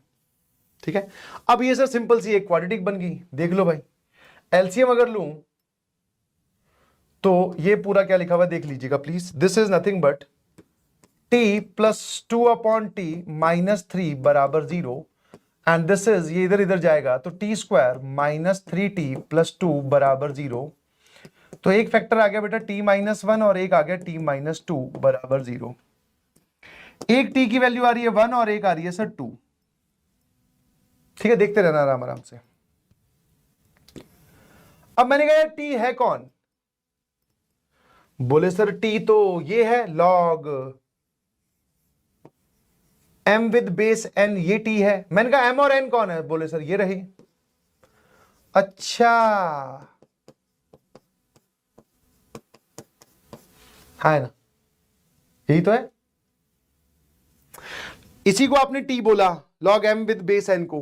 ठीक है, अब ये सर सिंपल सी एक क्वाड्रेटिक बन गई। देख लो भाई, एलसीएम अगर लूं तो ये पूरा क्या लिखा हुआ है देख लीजिएगा please, this is nothing but t + 2/t -3 बराबर 0, एंड दिस इज, ये इधर इधर जाएगा तो t² -3t + 2 बराबर 0। तो एक फैक्टर आ गया बेटा t-1 और एक आ गया t-2 बराबर 0। एक t की वैल्यू आ रही है 1 और एक आ रही है सर 2। ठीक है, देखते रहना आराम आराम से। अब मैंने कहा t है कौन, बोले सर t तो ये है log m with base n, ये t है। मैंने कहा m और n कौन है, बोले सर ये रहे। अच्छा है ना, यही तो है। इसी को आपने t बोला, log m with base n को,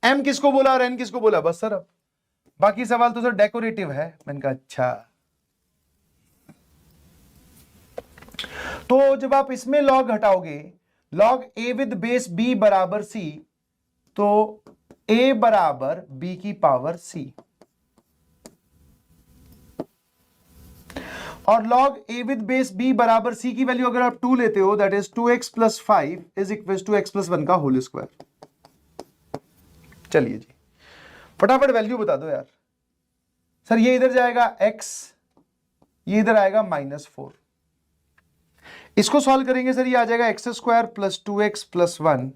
m किसको बोला और n किसको बोला, बस सर। अब बाकी सवाल तो सर डेकोरेटिव है। मैंने कहा अच्छा, तो जब आप इसमें log हटाओगे, log a with base b बराबर c, तो a बराबर b की पावर c, और log a with base b बराबर c की वैल्यू अगर आप 2 लेते हो, that is 2x + 5 is equal to x + 1 का होल स्क्वायर। चलिए जी, फटाफट वैल्यू बता दो यार। सर ये इधर जाएगा x, ये इधर आएगा -4। इसको सॉल्व करेंगे सर, ये आ जाएगा x² + 2x + 1,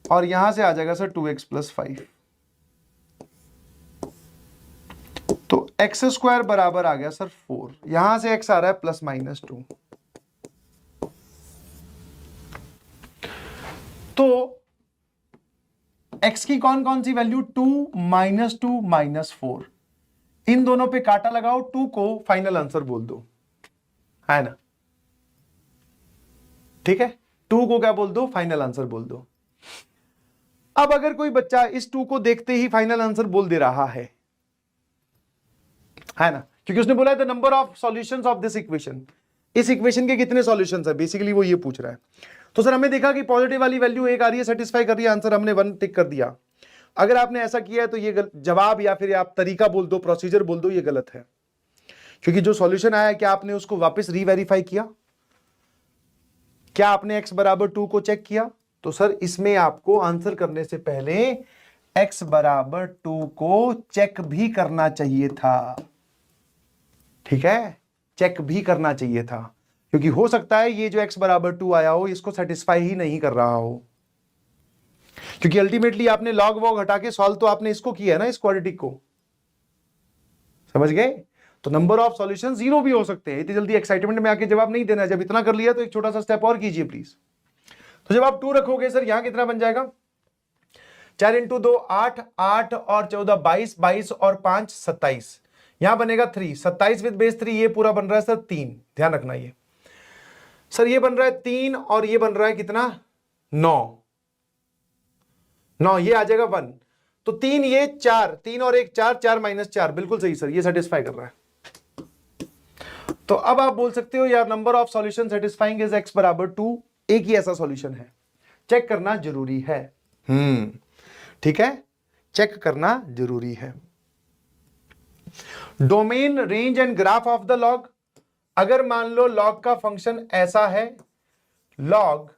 और यहां से आ जाएगा सर 2x + 5। तो x² बराबर आ गया सर 4, यहां से x आ रहा है +-2। तो x की कौन कौन सी वैल्यू, 2 -2 -4, इन दोनों पे काटा लगाओ, 2 को फाइनल आंसर बोल दो, है ना। ठीक है, 2 को क्या बोल दो, फाइनल आंसर बोल दो। अब अगर कोई बच्चा इस 2 को देखते ही फाइनल आंसर बोल दे रहा है ना, क्योंकि उसने बोला है the number of solutions of this equation, इस इक्वेशन के कितने सॉल्यूशंस है, बेसिकली वो ये पूछ रहा है। तो सर हमने देखा कि पॉजिटिव वाली वैल्यू एक आ रही है, सेटिस्फाई कर रही है, आंसर हमने 1 टिक कर दिया। अगर आपने ऐसा किया है तो ये जवाब या फिर आप तरीका बोल दो, प्रोसीजर बोल दो, ये गलत है, क्योंकि जो सॉल्यूशन आया क्या आपने उसको वापस रीवेरीफाई किया, क्या आपने x बराबर 2 को चेक किया? तो सर इसमें आपको आंसर करने से पहले x बराबर 2 को चेक भी करना चाहिए था। ठीक है, चेक भी करना चाहिए था, क्योंकि हो सकता है ये जो x बराबर 2 आया हो इसको सेटिस्फाई ही नहीं कर रहा हो, क्योंकि अल्टीमेटली आपने लॉग वॉग हटा के सॉल्व तो आपने इसको किया है ना, इस क्वाड्रेटिक को, समझ गए? तो नंबर ऑफ सॉल्यूशन 0 भी हो सकते हैं। इतनी जल्दी एक्साइटमेंट में आके जवाब नहीं देना, जब इतना कर लिया तो एक छोटा सा स्टेप और कीजिए प्लीज। तो जब आप 2 रखोगे सर यहां कितना बन जाएगा, 4 इंटू 2 8, 8 और 14 22, 22 और 5 27, यहां बनेगा 3, 27 विद बेस 3, ये पूरा बन रहा है सर 3, ध्यान रखना ये सर, ये बन रहा है 3 और ये बन रहा है कितना 9, ये आ जाएगा 1, तो 3 ये 4, 3 और 1 4, 4 माइनस 4, बिल्कुल सही सर, ये सेटिस्फाई कर रहा है। तो अब आप बोल सकते हो यार number of solution satisfying is x बराबर 2, एक ही ऐसा सॉल्यूशन है, चेक करना जरूरी है। ठीक है, चेक करना जरूरी है। Domain, range and graph of the log, अगर मान लो लॉग का फंक्शन ऐसा है, log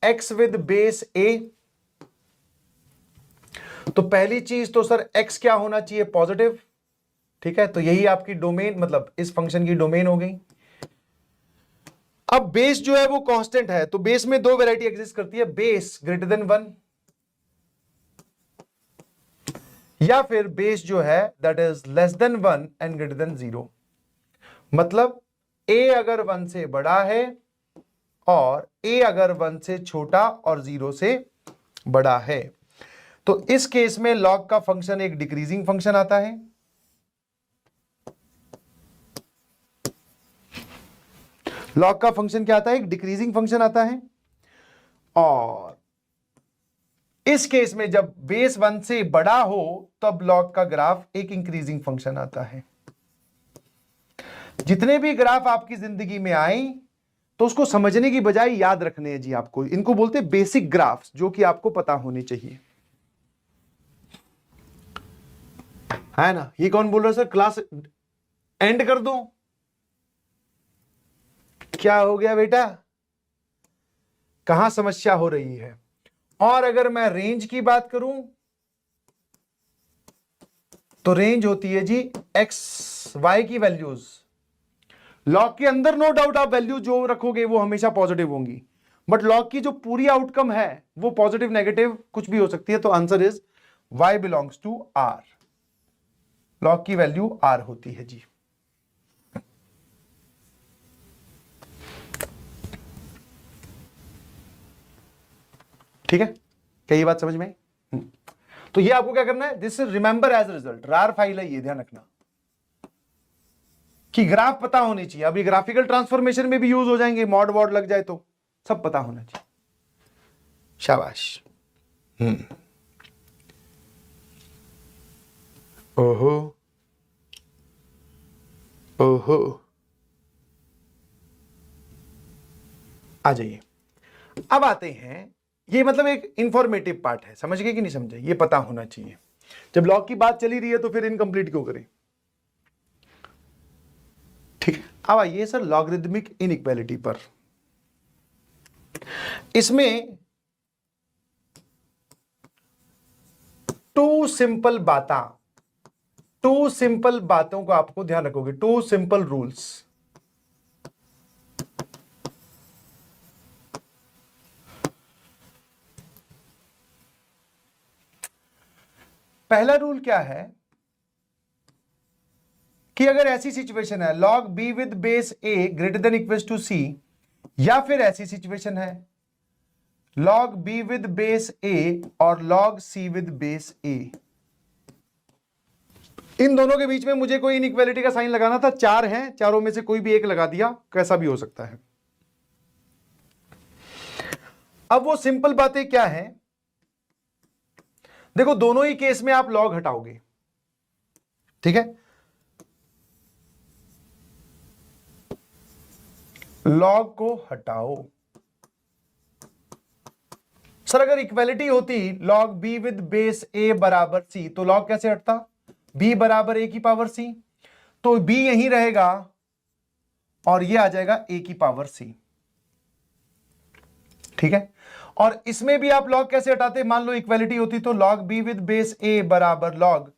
x with base a, तो पहली चीज तो सर x क्या होना चाहिए, पॉजिटिव। ठीक है, तो यही आपकी डोमेन, मतलब इस फंक्शन की डोमेन हो गई। अब बेस जो है वो कांस्टेंट है, तो बेस में 2 वैरायटी एग्जिस्ट करती है, बेस ग्रेटर देन 1 या फिर बेस जो है that is less than 1 and greater than 0। मतलब a अगर 1 से बड़ा है और a अगर 1 से छोटा और 0 से बड़ा है, तो इस केस में log का फंक्शन एक डिक्रीजिंग फंक्शन आता है, लॉग का फंक्शन क्या आता है, एक डिक्रीजिंग फंक्शन आता है। और इस केस में जब बेस 1 से बड़ा हो तब लॉग का ग्राफ एक इंक्रीजिंग फंक्शन आता है। जितने भी ग्राफ आपकी जिंदगी में आए तो उसको समझने की बजाय याद रखने हैं जी आपको, इनको बोलते हैं बेसिक ग्राफ्स, जो कि आपको पता होने चाहिए, है ना। ये कौन बोल रहा है सर क्लास एंड कर दो, क्या हो गया बेटा, कहां समस्या हो रही है? और अगर मैं रेंज की बात करूं तो रेंज होती है जी एक्स वाई की वैल्यूज, लॉग के अंदर नो डाउट आप वैल्यू जो रखोगे वो हमेशा पॉजिटिव होंगी, बट लॉग की जो पूरी आउटकम है वो पॉजिटिव नेगेटिव कुछ भी हो सकती है। तो answer is y belongs to r, log की वैल्यू r होती है जी। ठीक है, क्या ये बात समझ में आई? तो ये आपको क्या करना है, this remember as result, RAR file है ये, ध्यान रखना कि ग्राफ पता होनी चाहिए। अभी ग्राफिकल ट्रांसफॉर्मेशन में भी यूज हो जाएंगे, मॉड वॉड लग जाए तो सब पता होना चाहिए। शाबाश। ओहो ओहो, आ जाइए। अब आते हैं, ये मतलब एक इंफॉर्मेटिव पार्ट है, समझ गए कि नहीं समझे, ये पता होना चाहिए। जब लॉग की बात चली रही है तो फिर इनकम्प्लीट क्यों करें? ठीक है, अब आइए सर लॉगरिदमिक इनइक्वालिटी पर। इसमें 2 सिंपल बातों को आपको ध्यान रखोगे, 2 सिंपल रूल्स। पहला रूल क्या है कि अगर ऐसी सिचुएशन है log b with base a greater than equal to c, या फिर ऐसी सिचुएशन है log b with base a और log c with base a, इन दोनों के बीच में मुझे कोई इनइक्वालिटी का साइन लगाना था, 4 हैं, चारों में से कोई भी एक लगा दिया, कैसा भी हो सकता है। अब वो सिंपल बातें क्या है, देखो दोनों ही केस में आप लॉग हटाओगे, ठीक है, लॉग को हटाओ। सर अगर इक्वालिटी होती लॉग बी विद बेस ए बराबर सी, तो लॉग कैसे हटता, बी बराबर ए की पावर सी, तो बी यहीं रहेगा और ये आ जाएगा ए की पावर सी, ठीक है। और इसमें भी आप लॉग कैसे हटाते, मान लो इक्वालिटी होती तो लॉग बी विद बेस ए बराबर लॉग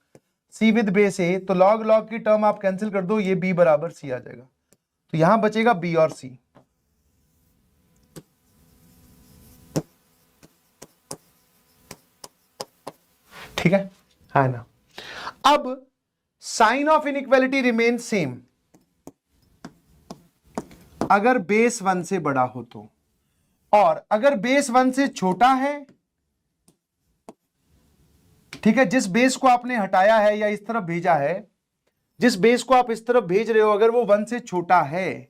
सी विद बेस ए, तो लॉग लॉग की टर्म आप कैंसिल कर दो, ये बी बराबर सी आ जाएगा, तो यहां बचेगा बी और सी। ठीक है ना। अब sign of inequality remain same अगर बेस 1 से बड़ा हो तो, और अगर बेस 1 से छोटा है, ठीक है, जिस बेस को आपने हटाया है या इस तरफ भेजा है, जिस बेस को आप इस तरफ भेज रहे हो अगर वो 1 से छोटा है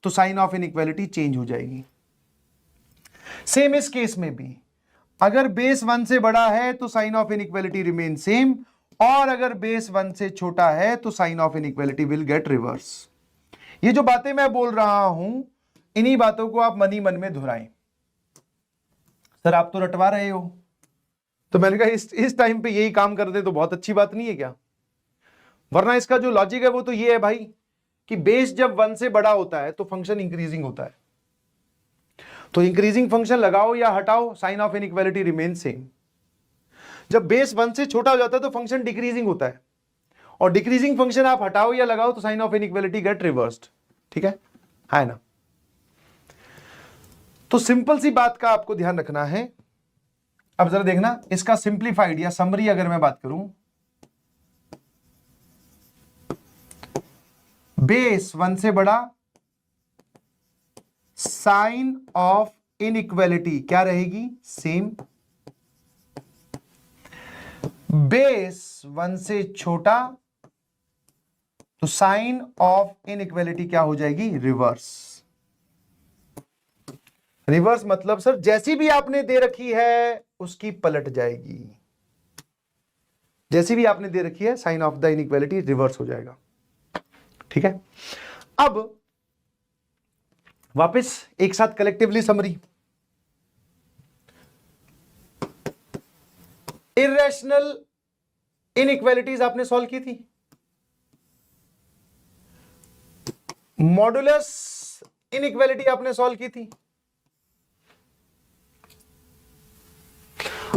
तो साइन ऑफ इनइक्वालिटी चेंज हो जाएगी। सेम इस केस में भी अगर बेस 1 से बड़ा है तो sign of inequality remain same, और अगर बेस 1 से छोटा है तो sign of inequality will get reverse. ये जो बातें मैं बोल रहा हूं इन्हीं बातों को आप मन ही मन में दोहराएं। सर आप तो रटवा रहे हो, तो मैंने कहा इस टाइम पे यही काम कर दे तो बहुत अच्छी बात नहीं है क्या, वरना इसका जो लॉजिक है वो तो ये है भाई कि बेस जब 1 से बड़ा होता है तो फंक्शन इंक्रीजिंग होता है, तो इंक्रीजिंग फंक्शन लगाओ या हटाओ sign of inequality remain same. जब बेस 1 से छोटा हो जाता है तो फंक्शन डिक्रीजिंग होता है, और डिक्रीजिंग फंक्शन आप हटाओ या लगाओ तो sign of inequality get reversed, ठीक है ना। तो सिंपल सी बात का आपको ध्यान रखना है। अब जरा देखना इसका सिंप्लीफाइड या समरी अगर मैं बात करूं, बेस 1 से बड़ा, साइन ऑफ इनइक्वालिटी क्या रहेगी, सेम। बेस 1 से छोटा तो साइन ऑफ इनइक्वालिटी क्या हो जाएगी, रिवर्स। रिवर्स मतलब सर जैसी भी आपने दे रखी है उसकी पलट जाएगी, जैसी भी आपने दे रखी है sign of the inequality reverse हो जाएगा, ठीक है। अब वापस एक साथ कलेक्टिवली समरी, इर्रेशनल इनइक्वालिटीज आपने सॉल्व की थी, मॉडुलस इनइक्वालिटी आपने सॉल्व की थी,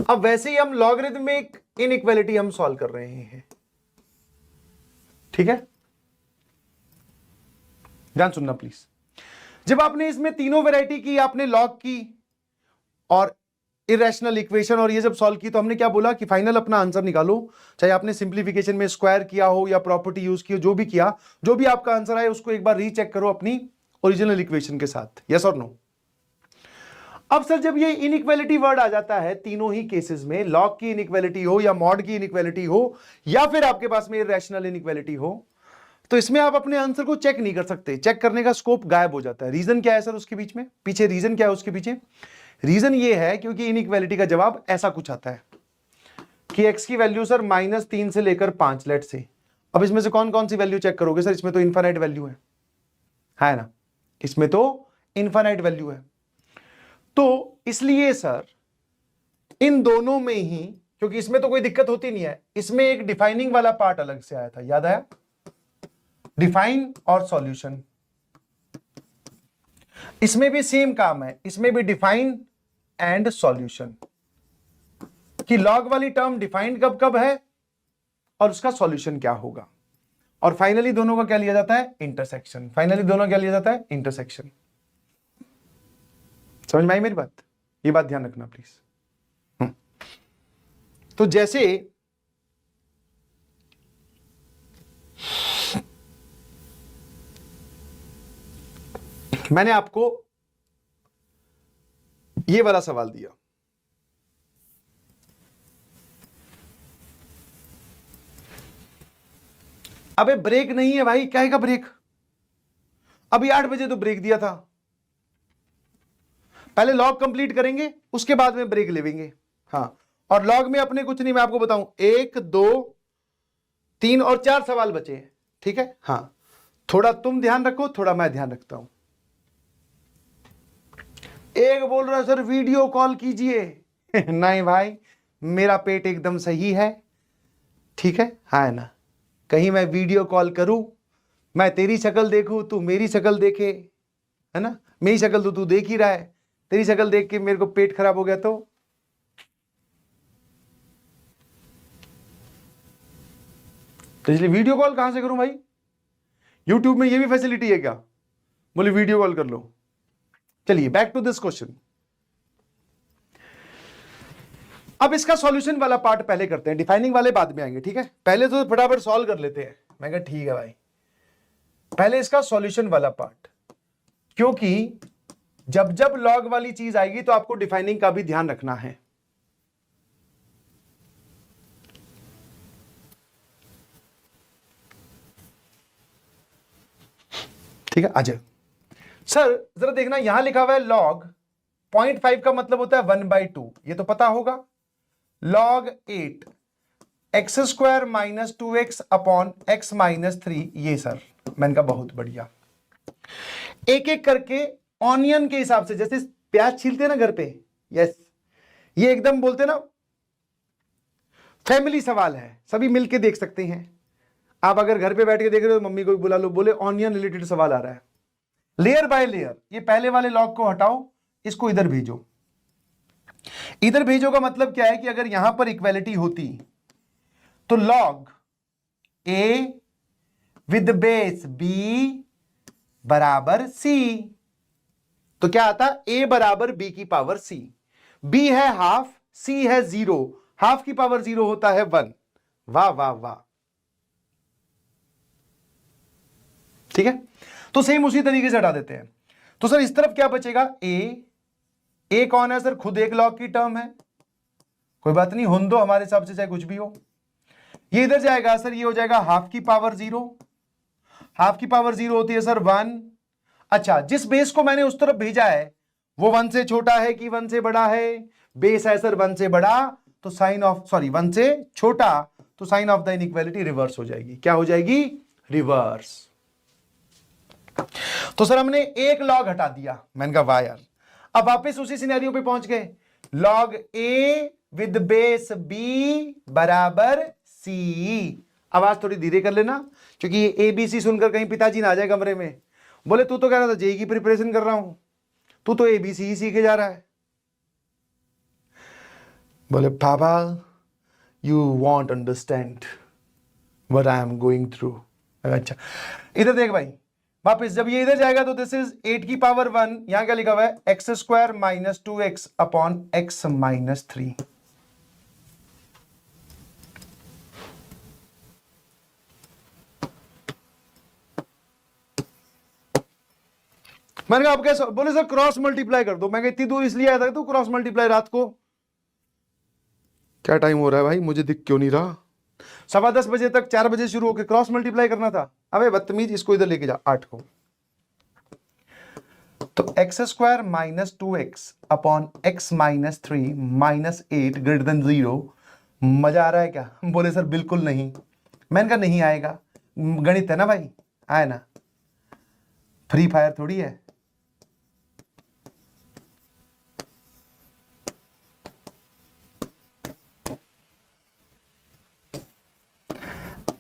अब वैसे ही हम लॉगरिथमिक इनइक्वालिटी हम सॉल्व कर रहे हैं, ठीक है। ध्यान सुनना प्लीज, जब आपने इसमें तीनों वैरायटी की, आपने लॉग की और इरेशनल इक्वेशन और ये जब सॉल्व की, तो हमने क्या बोला कि फाइनल अपना आंसर निकालो, चाहे आपने सिंप्लीफिकेशन में स्क्वायर किया हो या प्रॉपर्टी यूज की हो, जो भी किया, जो भी आपका आंसर आए उसको एक बार रीचेक करो अपनी ओरिजिनल इक्वेशन के साथ, यस और नो। अब सर जब ये इनइक्वालिटी वर्ड आ जाता है तीनों ही केसेस में, लॉग की इनइक्वालिटी हो या मॉड की इनइक्वालिटी हो या फिर आपके पास में इरेशनल इनइक्वालिटी हो, तो इसमें आप अपने आंसर को चेक नहीं कर सकते, चेक करने का स्कोप गायब हो जाता है। रीजन क्या है सर उसके बीच में, पीछे रीजन क्या है उसके पीछे, रीजन ये है क्योंकि इनइक्वालिटी का जवाब ऐसा कुछ आता है कि x की वैल्यू सर -3 से लेकर 5 लेट से। अब इसमें से कौन कौन सी वैल्यू चेक करोगे सर, इसमें तो इनफाइनाइट वैल्यू है ना, इसमें तो इनफाइनाइट वैल्यू है। तो इसलिए सर इन दोनों में ही, क्योंकि इसमें तो कोई दिक्कत होती नहीं है, इसमें एक डिफाइनिंग वाला पार्ट अलग से आया था, याद आया, डिफाइन और सॉल्यूशन। इसमें भी सेम काम है, इसमें भी डिफाइन एंड सॉल्यूशन, कि लॉग वाली टर्म डिफाइंड कब कब है और उसका सॉल्यूशन क्या होगा, और फाइनली दोनों का क्या लिया जाता है, इंटरसेक्शन। फाइनली दोनों क्या लिया जाता है, इंटरसेक्शन। समझ में आई मेरी बात, ये बात ध्यान रखना प्लीज। तो जैसे मैंने आपको ये वाला सवाल दिया, अबे ब्रेक नहीं है भाई, क्या है का ब्रेक, अभी 8 बजे तो ब्रेक दिया था, पहले लॉग कंप्लीट करेंगे, उसके बाद में ब्रेक लेंगे। हाँ, और लॉग में अपने कुछ नहीं, मैं आपको बताऊं, 1 2 3 और 4 सवाल बचे हैं, ठीक है। हाँ, थोड़ा तुम ध्यान रखो, थोड़ा मैं ध्यान रखता हूं। एक बोल रहा है सर वीडियो कॉल कीजिए नहीं भाई, मेरा पेट एकदम सही है, ठीक है। हाँ ना, कहीं मैं वीडियो कॉल करूं, मैं तेरी शक्ल देखूं, तू मेरी शक्ल देखे, है ना, मेरी शक्ल तो तू देख ही रहा है, तेरी शक्ल देख के मेरे को पेट खराब हो गया तो इसलिए वीडियो कॉल कहां से करूं भाई? यूट्यूब में ये भी फैसिलिटी है क्या, बोले वीडियो कॉल कर लो। चलिए बैक टू दिस क्वेश्चन। अब इसका सॉल्यूशन वाला पार्ट पहले करते हैं, डिफाइनिंग वाले बाद में आएंगे, ठीक है। पहले तो फटाफट सॉल्व कर लेते हैं। मैं कहा ठीक है भाई, पहले इसका सॉल्यूशन वाला पार्ट, क्योंकि जब जब लॉग वाली चीज आएगी तो आपको डिफाइनिंग का भी ध्यान रखना है। ठीक है अजय सर, जरा देखना यहां लिखा हुआ है लॉग 0.5 का मतलब होता है 1/2, ये तो पता होगा। log 8 x square minus 2x upon x minus 3, ये सर मैंने कहा बहुत बढ़िया। एक एक करके ऑनियन के हिसाब से, जैसे प्याज छीलते हैं ना घर पे, यस, ये एकदम बोलते ना फैमिली सवाल है, सभी मिलके देख सकते हैं। आप अगर घर पे बैठ के देख रहे हो तो मम्मी को भी बुला लो, बोले ऑनियन रिलेटेड सवाल आ रहा है। लेयर बाय लेयर, ये पहले वाले लॉग को हटाओ, इसको इधर भेजो। इधर भेजो का मतलब क्या है कि अगर यहां पर इक्वालिटी होती तो log A with base b बराबर सी, तो क्या आता, ए बराबर बी की पावर सी। बी है हाफ, सी है 0, हाफ की पावर 0 होता है 1। वाह वाह वाह, ठीक है। तो सेम उसी तरीके से हटा देते हैं। तो सर इस तरफ क्या बचेगा, ए कौन है सर, खुद एक लॉग की टर्म है, कोई बात नहीं, होने दो, हमारे हिसाब से चाहे कुछ भी हो। ये इधर जाएगा सर, ये हो जाएगा हाफ की पावर 0, हाफ की पावर 0 होती है सर 1। अच्छा, जिस बेस को मैंने उस तरफ भेजा है वो 1 से छोटा है कि 1 से बड़ा है, बेस है सर 1 से बड़ा, तो साइन ऑफ, सॉरी 1 से छोटा, तो sign of the inequality reverse हो जाएगी। क्या हो जाएगी, रिवर्स। तो सर हमने एक लॉग हटा दिया, मैंने कहा वाह यार। अब वापस उसी सिनेरियो पे पहुंच गए, log A with base b बराबर सी। आवाज थोड़ी धीरे कर लेना, क्योंकि ये एबीसी सुनकर कहीं पिताजी ना आ जाए कमरे में, बोले तू तो कह रहा था जेई की प्रिपरेशन कर रहा हूं, तू तो एबीसी ही सीखे जा रहा है। बोले पापा you won't understand what I am going through. अच्छा इधर देख भाई, वापिस जब ये इधर जाएगा तो दिस इज 8 की पावर 1, यहां क्या लिखा हुआ है, x square minus 2x upon x minus 3। मैंने कहा आप कैसे, बोले सर क्रॉस मल्टीप्लाई कर दो। मैं इतनी दूर इसलिए आया था तो क्रॉस मल्टीप्लाई रात को, क्या टाइम हो रहा है भाई, मुझे दिख क्यों नहीं रहा, 10:15 बजे तक 4 बजे शुरू होकर क्रॉस मल्टीप्लाई करना था। अबे बदतमीज, इसको इधर लेके जा 8 को। तो x square minus 2x upon x minus 3 minus 8 greater than 0। मजा आ रहा है क्या, बोले सर बिल्कुल नहीं। मैंने कहा नहीं आएगा, गणित है ना भाई, आए ना, फ्री फायर थोड़ी है।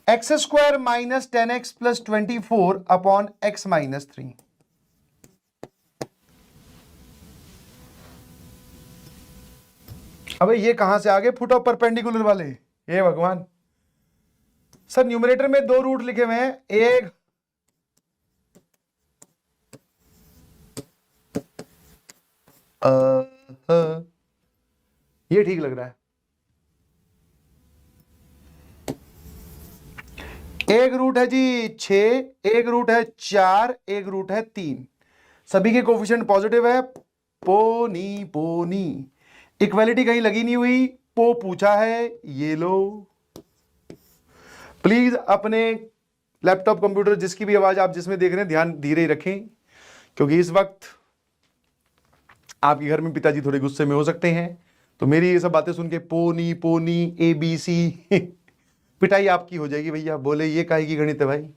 X square minus 10x plus 24 upon x minus 3। अबे ये कहां से आगे फुट ऑफ परपेंडिकुलर वाले, हे भगवान। सर न्यूमरेटर में 2 रूट लिखे हुए हैं, एक ये ठीक लग रहा है, एक रूट है जी 6, एक रूट है 4, एक रूट है 3, सभी के कोफिशिएंट पॉजिटिव है। पोनी पोनी, इक्वालिटी कहीं लगी नहीं हुई, पो पूछा है, ये लो। प्लीज अपने लैपटॉप कंप्यूटर जिसकी भी आवाज आप जिसमें देख रहे हैं ध्यान धीरे रखें, क्योंकि इस वक्त आपके घर में पिताजी थोड़े गुस्से में हो सकते हैं, तो मेरी ये सब बातें सुन के पोनी पोनी ABC पिटाई आपकी हो जाएगी भैया, बोले ये काहे की गणित है भाई।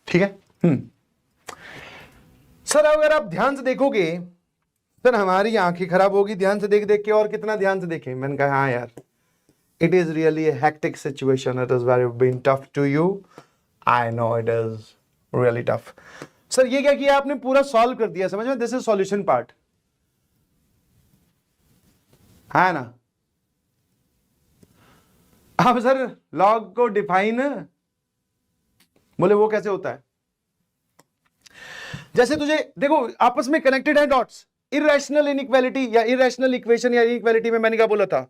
ठीक है। सर अगर आप ध्यान से देखोगे सर हमारी आंखें खराब होगी ध्यान से देख देख के, और कितना ध्यान से देखें। मैंने कहा हाँ यार, it is really a hectic situation, it is very been tough to you, I know it is really tough. Sir ये क्या किया आपने, पूरा सॉल्व कर दिया, समझ में, दिस इज सॉल्यूशन पार्ट, है ना। अब सर लॉग को डिफाइन, बोले वो कैसे होता है, जैसे तुझे देखो आपस में कनेक्टेड है डॉट्स, इरेशनल इनइक्वालिटी या इरेशनल इक्वेशन या इनइक्वालिटी में मैंने क्या बोला था,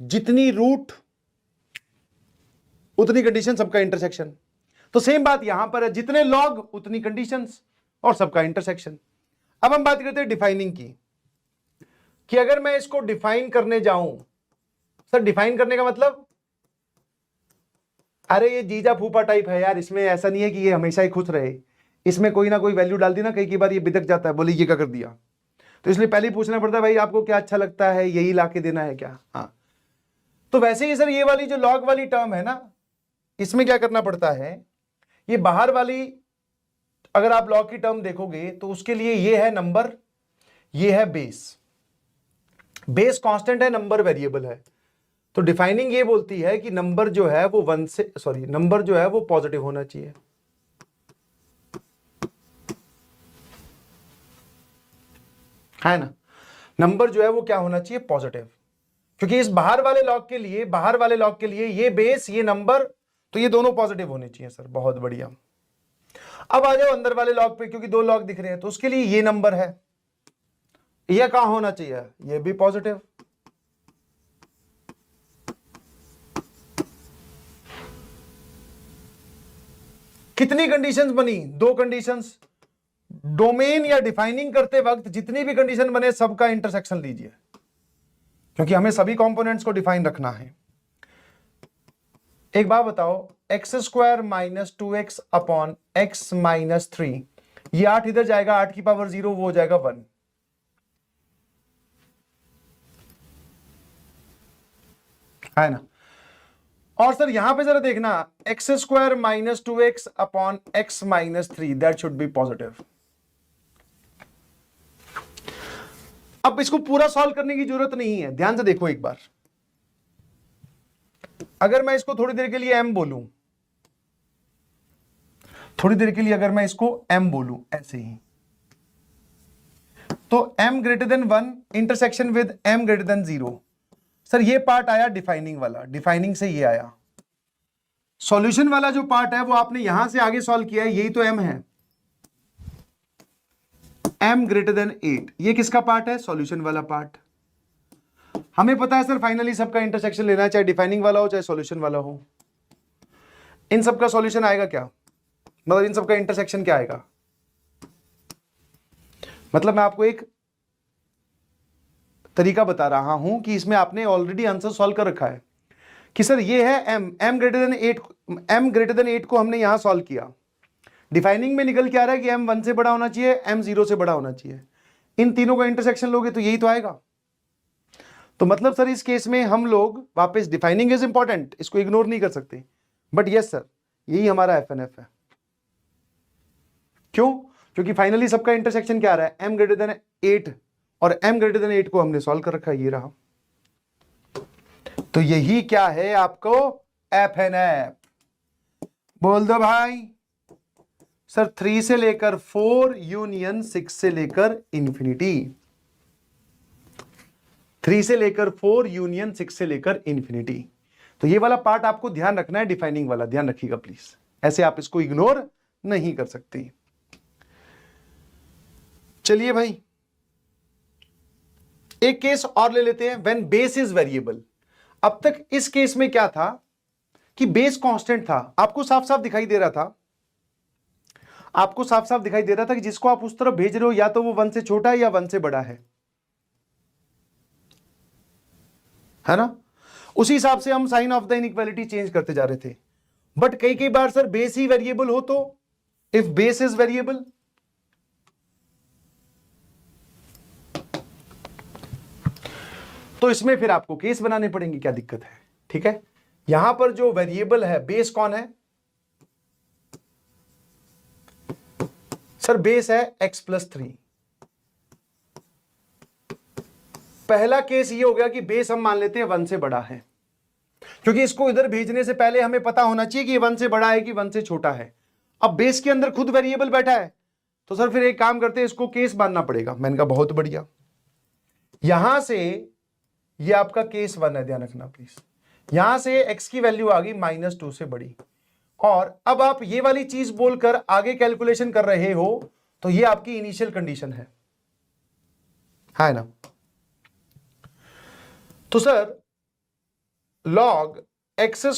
जितनी रूट उतनी कंडीशन, सबका इंटरसेक्शन। तो सेम बात यहां पर है, जितने लॉग उतनी कंडीशंस और सबका इंटरसेक्शन। अब हम बात करते हैं डिफाइनिंग की, कि अगर मैं इसको डिफाइन करने जाऊं, सर डिफाइन करने का मतलब, अरे ये जीजा फूफा टाइप है यार, इसमें ऐसा नहीं है कि ये हमेशा ही खुश रहे, इसमें कोई ना कोई वैल्यू डाल दी ना, कई बार ये बिदक जाता है, बोले ये क्या कर दिया। तो इसलिए पहले ही पूछना पड़ता है भाई आपको क्या अच्छा लगता है, यही लाके देना है क्या। हाँ, तो वैसे ही सर ये वाली जो लॉग वाली टर्म है ना, इसमें क्या करना पड़ता है, ये बाहर वाली अगर आप लॉग की टर्म देखोगे तो उसके लिए ये है नंबर, ये है बेस, बेस कांस्टेंट है, नंबर वेरिएबल है। तो डिफाइनिंग ये बोलती है कि नंबर जो है वो नंबर जो है वो पॉजिटिव होना चाहिए। है ना, नंबर जो है वो क्या होना चाहिए, पॉजिटिव, क्योंकि इस बाहर वाले लॉग के लिए ये बेस ये नंबर, तो ये दोनों पॉजिटिव होने चाहिए सर। बहुत बढ़िया। अब आ जाओ अंदर वाले लॉग पे, क्योंकि दो लॉग दिख रहे हैं, तो उसके लिए ये नंबर है, ये कहां होना चाहिए, ये भी पॉजिटिव। कितनी कंडीशंस बनी, दो कंडीशंस। डोमेन या डिफाइनिंग करते वक्त जितनी भी कंडीशन बने सबका इंटरसेक्शन लीजिए, क्योंकि हमें सभी कंपोनेंट्स को डिफाइन रखना है। एक बात बताओ, x² - 2x अपॉन x - 3, ये 8 इधर जाएगा, 8 की पावर 0 वो हो जाएगा 1, है ना। और सर यहां पे जरा देखना, x² - 2x upon x - 3, that should be positive. अब इसको पूरा सॉल्व करने की जरूरत नहीं है, ध्यान से देखो एक बार। अगर मैं इसको थोड़ी देर के लिए m बोलूं, थोड़ी देर के लिए अगर मैं इसको m बोलूं ऐसे ही, तो m > 1 intersection with m > 0, sir ये पार्ट आया डिफाइनिंग वाला, डिफाइनिंग से ये आया। सॉल्यूशन वाला जो पार्ट है वो आपने यहां से आगे सॉल्व किया है, यही तो m है, m > 8, ये किसका पार्ट है, सॉल्यूशन वाला पार्ट। हमें पता है सर फाइनली सबका इंटरसेक्शन लेना है, चाहे डिफाइनिंग वाला हो चाहे सॉल्यूशन वाला हो। इन सबका सॉल्यूशन आएगा क्या, मतलब इन सबका इंटरसेक्शन क्या आएगा, मतलब मैं आपको एक तरीका बता रहा हूं कि इसमें आपने ऑलरेडी आंसर सॉल्व कर रखा है, कि सर ये है m > 8 को हमने यहां सॉल्व किया, डिफाइनिंग में निकल के आ रहा है कि m 1 से बड़ा होना चाहिए, m 0 से बड़ा होना चाहिए, इन तीनों का इंटरसेक्शन लोगे तो यही तो आएगा। तो मतलब सर इस केस में हम लोग वापस, डिफाइनिंग इज इंपॉर्टेंट, इसको इग्नोर नहीं कर सकते, बट यस सर यही हमारा FNF है। क्यों, क्योंकि फाइनली सबका इंटरसेक्शन क्या आ रहा है, m > 8, और m > 8 को हमने सॉल्व कर रखा है, ये रहा। तो यही क्या है आपको FNF, बोल दो भाई सर। 3 से लेकर 4 यूनियन 6 से लेकर इंफिनिटी, 3 से लेकर 4 यूनियन 6 से लेकर इंफिनिटी। तो ये वाला पार्ट आपको ध्यान रखना है, डिफाइनिंग वाला ध्यान रखिएगा प्लीज, ऐसे आप इसको इग्नोर नहीं कर सकते। चलिए भाई एक केस और ले लेते हैं, व्हेन बेस इज वेरिएबल। अब तक इस केस में क्या था कि बेस कांस्टेंट था, आपको साफ साफ दिखाई दे रहा था, आपको साफ साफ दिखाई दे रहा था कि जिसको आप उस तरफ भेज रहे हो या तो वो 1 से छोटा है या 1 से बड़ा है है ना। उसी हिसाब से हम sign of the inequality change करते जा रहे थे। बट कई कई बार सर बेस ही वेरिएबल हो, तो इफ बेस इज वेरिएबल तो इसमें फिर आपको केस बनाने पड़ेंगे, क्या दिक्कत है। ठीक है, यहां पर जो वेरिएबल है बेस कौन है सर? बेस है x+3। पहला केस ये हो गया कि बेस हम मान लेते हैं 1 से बड़ा है, क्योंकि इसको इधर भेजने से पहले हमें पता होना चाहिए कि ये 1 से बड़ा है कि 1 से छोटा है। अब बेस के अंदर खुद वेरिएबल बैठा है, तो सर फिर एक काम करते हैं, इसको केस मानना पड़ेगा। मैंने कहा बहुत बढ़िया। यहां से ये आपका केस 1 है, ध्यान रखना प्लीज। यहां से x की वैल्यू आ गई -2 से बड़ी, और अब आप ये वाली चीज बोलकर आगे कैलकुलेशन कर रहे हो, तो ये आपकी इनिशियल कंडीशन है ना। तो सर log x²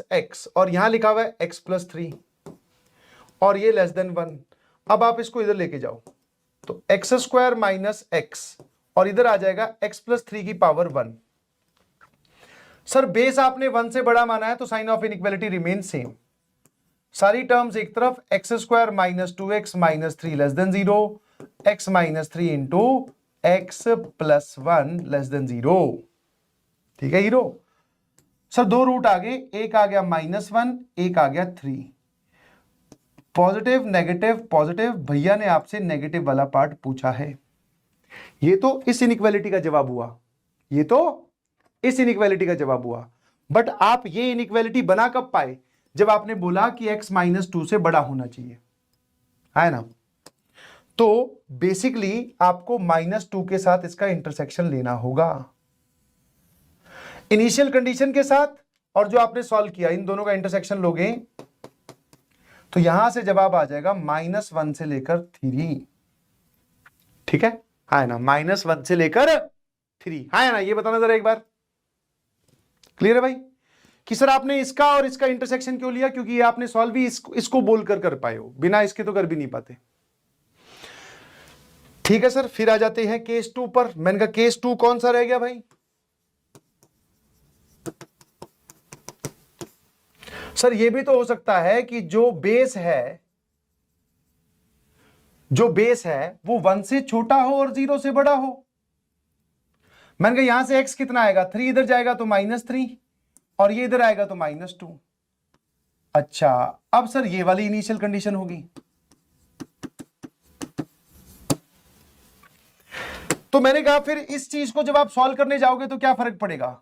- x, और यहां लिखा हुआ है x+3, और ये <1। अब आप इसको इधर लेके जाओ, तो x² - x, और इधर आ जाएगा x+3 की पावर 1। सर बेस आपने 1 से बड़ा माना है, तो sign of inequality remain same. सारी टर्म्स एक तरफ, x² - 2x - 3 <0, x - 3 into x+1 <0। ठीक है हीरो। सर दो रूट आ गए, एक आ गया -1, एक आ गया 3। पॉजिटिव नेगेटिव पॉजिटिव, भैया ने आपसे नेगेटिव वाला पार्ट पूछा है। ये तो इस इनइक्वालिटी का जवाब हुआ, ये तो इस इनइक्वालिटी का जवाब हुआ। बट आप ये इनइक्वालिटी बना कब पाए? जब आपने बोला कि x -2 से बड़ा होना चाहिए, है ना। तो बेसिकली आपको -2 के साथ इसका इंटरसेक्शन लेना होगा, इनिशियल कंडीशन के साथ, और जो आपने सॉल्व किया इन दोनों का इंटरसेक्शन लोगे, तो यहां से जवाब आ जाएगा -1 से लेकर 3। ठीक है ना, -1 से लेकर 3, है ना। ये बताना जरा एक बार, क्लियर है भाई कि सर आपने इसका और इसका इंटरसेक्शन क्यों लिया? क्योंकि ये आपने सॉल्व भी इसको बोलकर कर पाए हो, बिना इसके तो कर भी नहीं पाते। ठीक है सर, फिर आ जाते हैं केस 2 पर। मैंने कहा केस 2 कौन सा रह गया भाई? सर ये भी तो हो सकता है कि जो बेस है वो 1 से छोटा हो और 0 से बड़ा हो। मैंने कहा यहां से x कितना आएगा? 3 इधर जाएगा तो -3, और ये इधर आएगा तो -2। अच्छा, अब सर ये वाली इनिशियल कंडीशन होगी, तो मैंने कहा फिर इस चीज को जब आप सॉल्व करने जाओगे तो क्या फर्क पड़ेगा?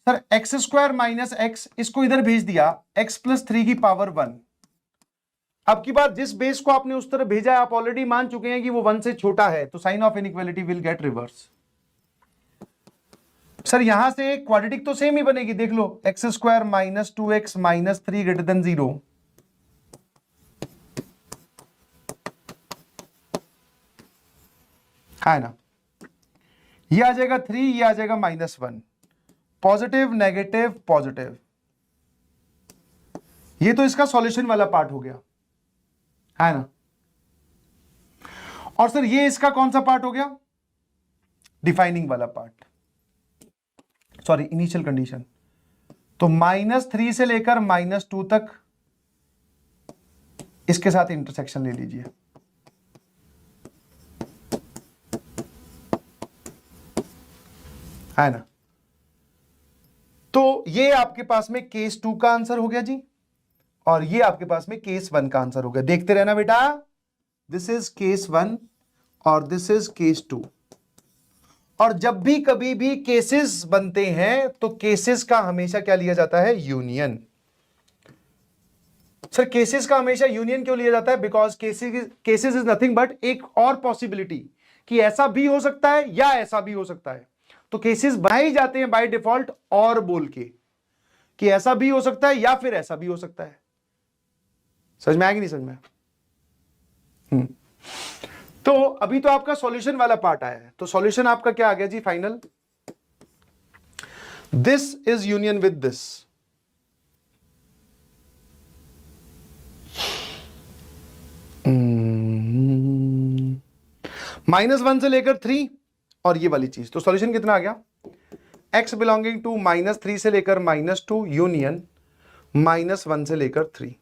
सर x² - x, इसको इधर भेज दिया, x+3 की पावर 1। अब की बार जिस बेस को आपने उस तरह भेजा है, आप ऑलरेडी मान चुके हैं कि वो 1 से छोटा है, तो sign of inequality will get reverse. Sir यहां से क्वाड्रेटिक तो सेम ही बनेगी, देख लो, x² - 2x - 3 > 0। है ना, ये आ जाएगा 3, ये आ जाएगा -1, पॉजिटिव नेगेटिव पॉजिटिव। ये तो इसका सॉल्यूशन वाला पार्ट हो गया, है ना। और सर ये इसका कौन सा पार्ट हो गया? डिफाइनिंग वाला पार्ट, सॉरी इनिशियल कंडीशन। तो -3 से लेकर -2 तक इसके साथ इंटरसेक्शन ले लीजिए, है ना। तो ये आपके पास में केस 2 का आंसर हो गया जी, और ये आपके पास में केस 1 का आंसर हो गया। देखते रहना बेटा, दिस इज केस 1 और दिस इज केस 2। और जब भी कभी भी केसेस बनते हैं तो केसेस का हमेशा क्या लिया जाता है? यूनियन। सर केसेस का हमेशा यूनियन क्यों लिया जाता है? Because cases is nothing but एक और पॉसिबिलिटी कि ऐसा भी हो सकता है या ऐसा भी हो सकता है। तो केसेस बनाए ही जाते हैं बाय डिफॉल्ट और बोल के कि ऐसा भी हो सकता है या फिर ऐसा भी हो सकता है। समझ में आएगी नहीं समझ में? तो अभी तो आपका सॉल्यूशन वाला पार्ट आया है, तो सॉल्यूशन आपका क्या आ गया जी final? This is union with this. -1 से लेकर 3 और ये वाली चीज, तो सॉल्यूशन कितना आ गया? x बिलोंगिंग टू -3 से लेकर -2 यूनियन -1 से लेकर 3।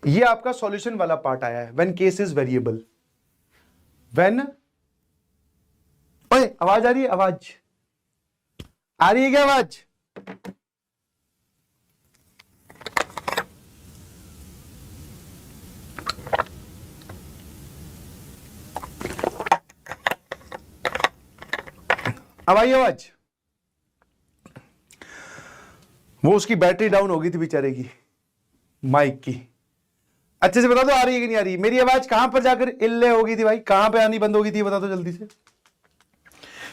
ये आपका सॉल्यूशन वाला पार्ट आया है when case is variable. When, ओए आवाज आ रही है? आवाज आ रही है क्या? आवाज अब आई आवाज? वो उसकी बैटरी डाउन हो गई थी बेचारे की, माइक की। अच्छे से बता दो आ रही है कि नहीं आ रही? मेरी आवाज कहां पर जाकर इल्ले हो गई थी भाई? कहां पे आनी बंद हो गई थी? बता दो जल्दी से।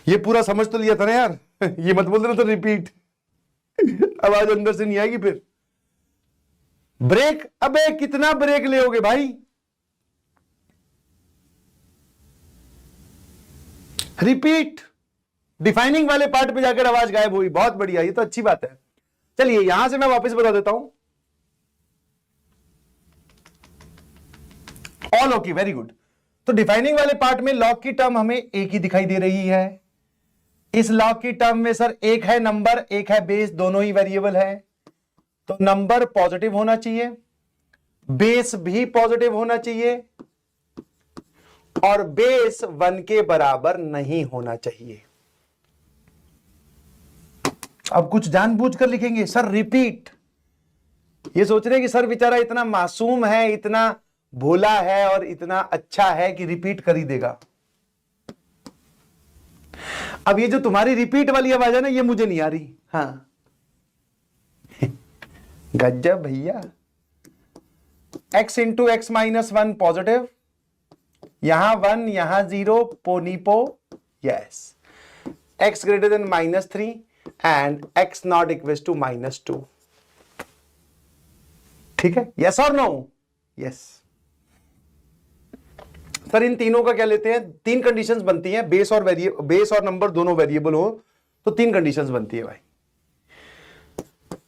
ये पूरा समझ तो लिया था ना यार। ये मत बोल देना तो रिपीट। आवाज अंदर से नहीं आएगी फिर। ब्रेक, अबे कितना ब्रेक लेओगे भाई? रिपीट। डिफाइनिंग वाले पार्ट पे जाकर आवाज गायब हुई, बहुत बढ़िया, ये तो अच्छी बात है। चलिए यहां से मैं वापस बता देता हूं। All okay, very good. तो डिफाइनिंग वाले पार्ट में लॉग की टर्म हमें एक ही दिखाई दे रही है। इस लॉग की टर्म में सर एक है नंबर, एक है बेस, दोनों ही वेरिएबल है। तो नंबर पॉजिटिव होना चाहिए, बेस भी पॉजिटिव होना चाहिए, और बेस 1 के बराबर नहीं होना चाहिए। अब कुछ जानबूझकर लिखेंगे सर रिपीट। ये सोच रहे हैं कि सर बेचारा इतना मासूम है, इतना भोला है और इतना अच्छा है कि रिपीट कर ही देगा। अब ये जो तुम्हारी रिपीट वाली आवाज है ना, ये मुझे नहीं आ रही। हाँ गज्जब भैया। x इंटू एक्स -1 पॉजिटिव, यहां 1 यहां 0, पोनीपो, yes. x greater than -3 and x not equal to -2। ठीक है, यस और नो? यस। सर इन तीनों का क्या लेते हैं? 3 कंडीशंस बनती हैं, बेस और नंबर दोनों वेरिएबल हो तो 3 कंडीशंस बनती है भाई।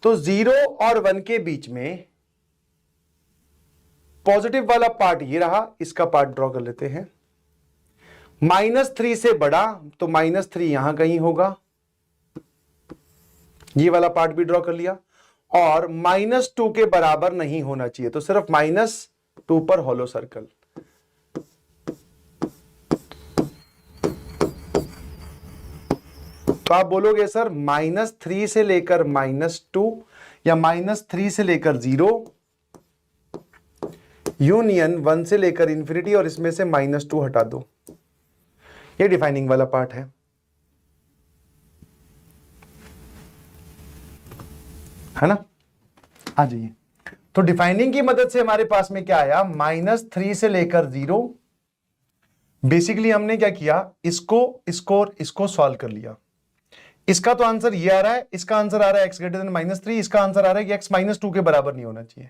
तो 0 और 1 के बीच में पॉजिटिव वाला पार्ट ये रहा, इसका पार्ट ड्रॉ कर लेते हैं। -3 से बड़ा तो -3 यहां कहीं होगा, ये वाला पार्ट भी ड्रॉ कर लिया। और -2 के बराबर नहीं होना चाहिए, तो सिर्फ -2 पर हॉलो सर्कल। तो आप बोलोगे सर -3 से लेकर -2 या -3 से लेकर 0 यूनियन 1 से लेकर इंफिनिटी, और इसमें से -2 हटा दो। ये डिफाइनिंग वाला पार्ट है ना? आ जाइए। तो डिफाइनिंग की मदद से हमारे पास में क्या आया? -3 से लेकर 0। बेसिकली हमने क्या किया, इसको सॉल्व कर लिया। इसका तो आंसर ये आ रहा है, इसका आंसर आ रहा है x ग्रेटर देन -3, इसका आंसर आ रहा है कि x -2 के बराबर नहीं होना चाहिए।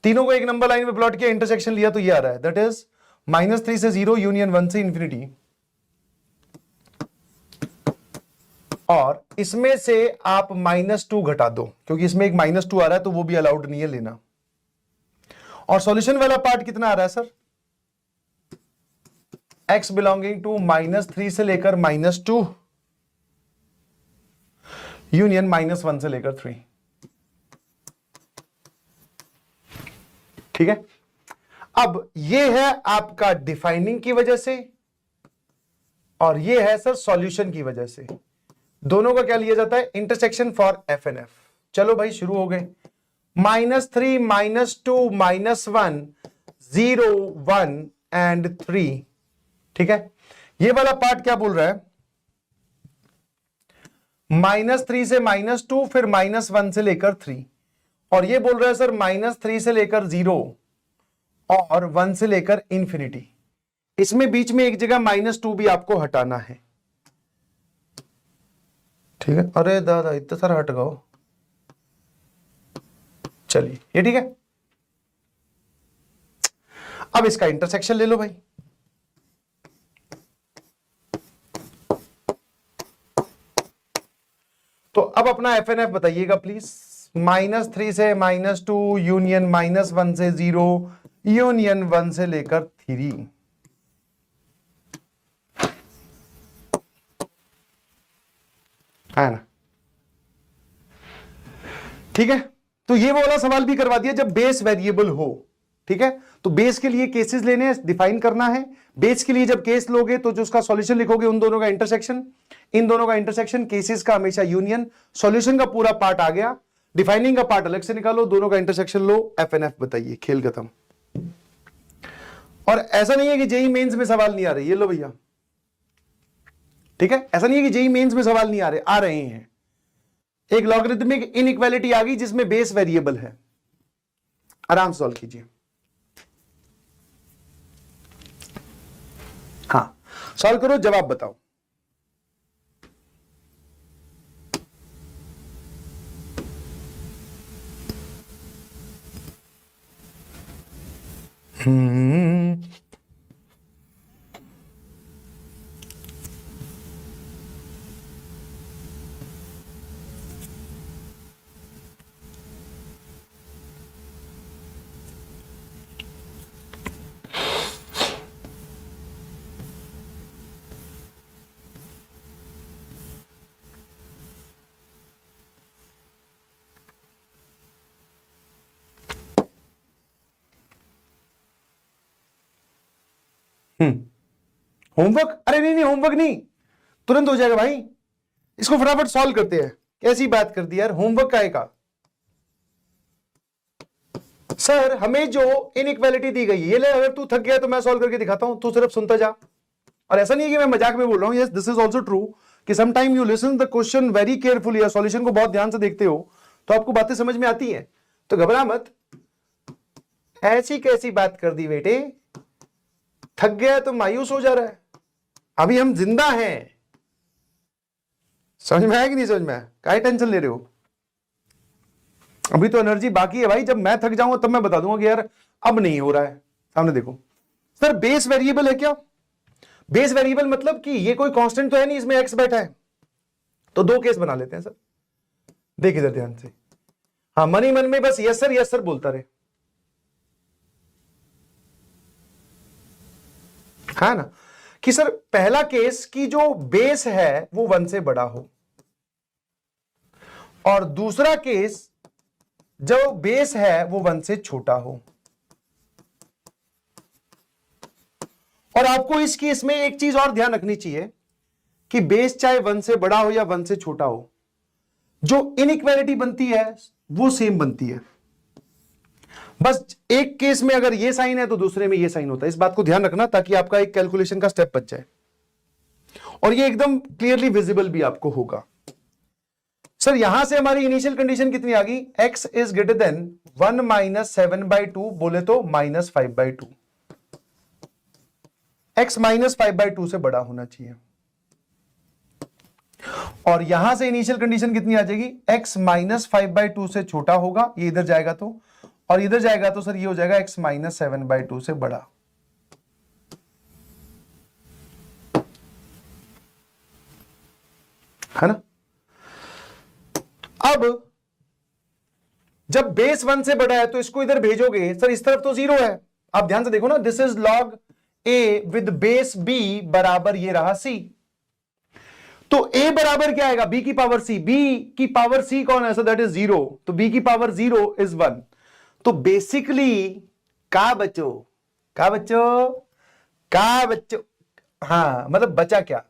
तीनों को एक नंबर लाइन में प्लॉट किया, इंटरसेक्शन लिया, तो ये आ रहा है, दैट इज -3 से 0 यूनियन 1 से इंफिनिटी। और इसमें से आप -2 घटा दो, क्योंकि इसमें एक -2 आ रहा है तो वो भी अलाउड नहीं है लेना। और सॉल्यूशन वाला पार्ट कितना आ रहा है सर? x बिलोंगिंग टू -3 से लेकर -2 यूनियन -1 से लेकर 3। ठीक है। अब ये है आपका डिफाइनिंग की वजह से, और ये है सर सॉल्यूशन की वजह से। दोनों का क्या लिया जाता है? Intersection for f n f. चलो भाई शुरू हो गए। -3 -2 -1 0 1 एंड 3। ठीक है, ये वाला पार्ट क्या बोल रहा है? -3 से -2 फिर -1 से लेकर 3, और ये बोल रहा है सर -3 से लेकर 0 और 1 से लेकर इंफिनिटी। इसमें बीच में एक जगह -2 भी आपको हटाना है। ठीक है, अरे दादा इतना सारा हट गओ। चलिए ये ठीक है। अब इसका इंटरसेक्शन ले लो भाई। तो अब अपना एफ एन एफ बताइएगा प्लीज। -3 से -2 यूनियन -1 से 0 यूनियन 1 से लेकर 3। है ना? ठीक है, तो ये वाला सवाल भी करवा दिया जब बेस वेरिएबल हो। ठीक है, तो बेस के लिए केसेस लेने हैं, डिफाइन करना है। बेस के लिए जब केस लोगे तो जो उसका सॉल्यूशन लिखोगे उन दोनों का इंटरसेक्शन, इन दोनों का इंटरसेक्शन, केसेस का हमेशा यूनियन, सॉल्यूशन का पूरा पार्ट आ गया, डिफाइनिंग का पार्ट अलग से निकालो, दोनों का इंटरसेक्शन लो, एफ एन एफ बताइए, खेल खत्म। और ऐसा नहीं है कि जेई मेंस में सवाल नहीं आ रहे, ये लो भैया। ठीक है, ऐसा नहीं है कि जेई मेंस में सवाल नहीं आ रहे हैं। एक लॉगरिथमिक इनइक्वालिटी आ गई जिसमें बेस वेरिएबल है, आराम से सॉल्व कीजिए। हाँ, सॉल्व करो, जवाब बताओ। होमवर्क? अरे नहीं नहीं, होमवर्क नहीं, तुरंत हो जाएगा भाई, इसको फटाफट सॉल्व करते हैं। कैसी बात कर दी यार, होमवर्क काहे का? सर हमें जो इनइक्वालिटी दी गई है, ये ले, अगर तू थक गया तो मैं सॉल्व करके दिखाता हूं, तू सिर्फ सुनता जा। और ऐसा नहीं है कि मैं मजाक में बोल रहा हूं, yes this is also true कि some time you listen the question very carefully, या सॉल्यूशन को बहुत ध्यान से देखते हो तो आपको बातें समझ में आती हैं, तो घबरा मत। ऐसी कैसी बात कर दी बेटे, थक गया तो मायूस हो जा रहा है, अभी हम जिंदा हैं। समझ में आया कि नहीं समझ में आया? काहे टेंशन ले रहे हो? अभी तो एनर्जी बाकी है भाई, जब मैं थक जाऊंगा तब मैं बता दूंगा कि यार अब नहीं हो रहा है। सामने देखो सर, बेस वेरिएबल है क्या? बेस वेरिएबल मतलब कि ये कोई कांस्टेंट तो है नहीं, इसमें एक्स बैठा है। तो दो केस बना लेते हैं सर, देख इधर ध्यान से। हाँ, मन ही मन में बस यस सर बोलता रहे, है ना? कि सर पहला केस की जो बेस है वो 1 से बड़ा हो, और दूसरा केस जो बेस है वो 1 से छोटा हो। और आपको इस केस में एक चीज और ध्यान रखनी चाहिए कि बेस चाहे 1 से बड़ा हो या 1 से छोटा हो, जो इनइक्वालिटी बनती है वो सेम बनती है। बस एक केस में अगर ये साइन है तो दूसरे में ये साइन होता है। इस बात को ध्यान रखना ताकि आपका एक कैलकुलेशन का स्टेप बच जाए, और ये एकदम क्लियरली विजिबल भी आपको होगा। सर यहां से हमारी इनिशियल कंडीशन कितनी आ गई? x is greater then 1 minus 7/2, बोले तो -5/2। x -5/2 से बड़ा होना चाहिए। और यहां से इनिशियल कंडीशन कितनी आ जाएगी? x -5/2 से छोटा होगा, ये इधर जाएगा तो, और इधर जाएगा तो सर ये हो जाएगा x -7/2 से बड़ा। है ना? अब जब बेस 1 से बड़ा है तो इसको इधर भेजोगे, सर इस तरफ तो 0 है, आप ध्यान से देखो ना, this is log a with base b बराबर ये रहा c। तो a बराबर क्या आएगा? b की पावर c। b की पावर c कौन है? सर दैट इज 0, तो b की पावर 0 इज 1। तो बेसिकली का बच्चों, हाँ मतलब बचा क्या?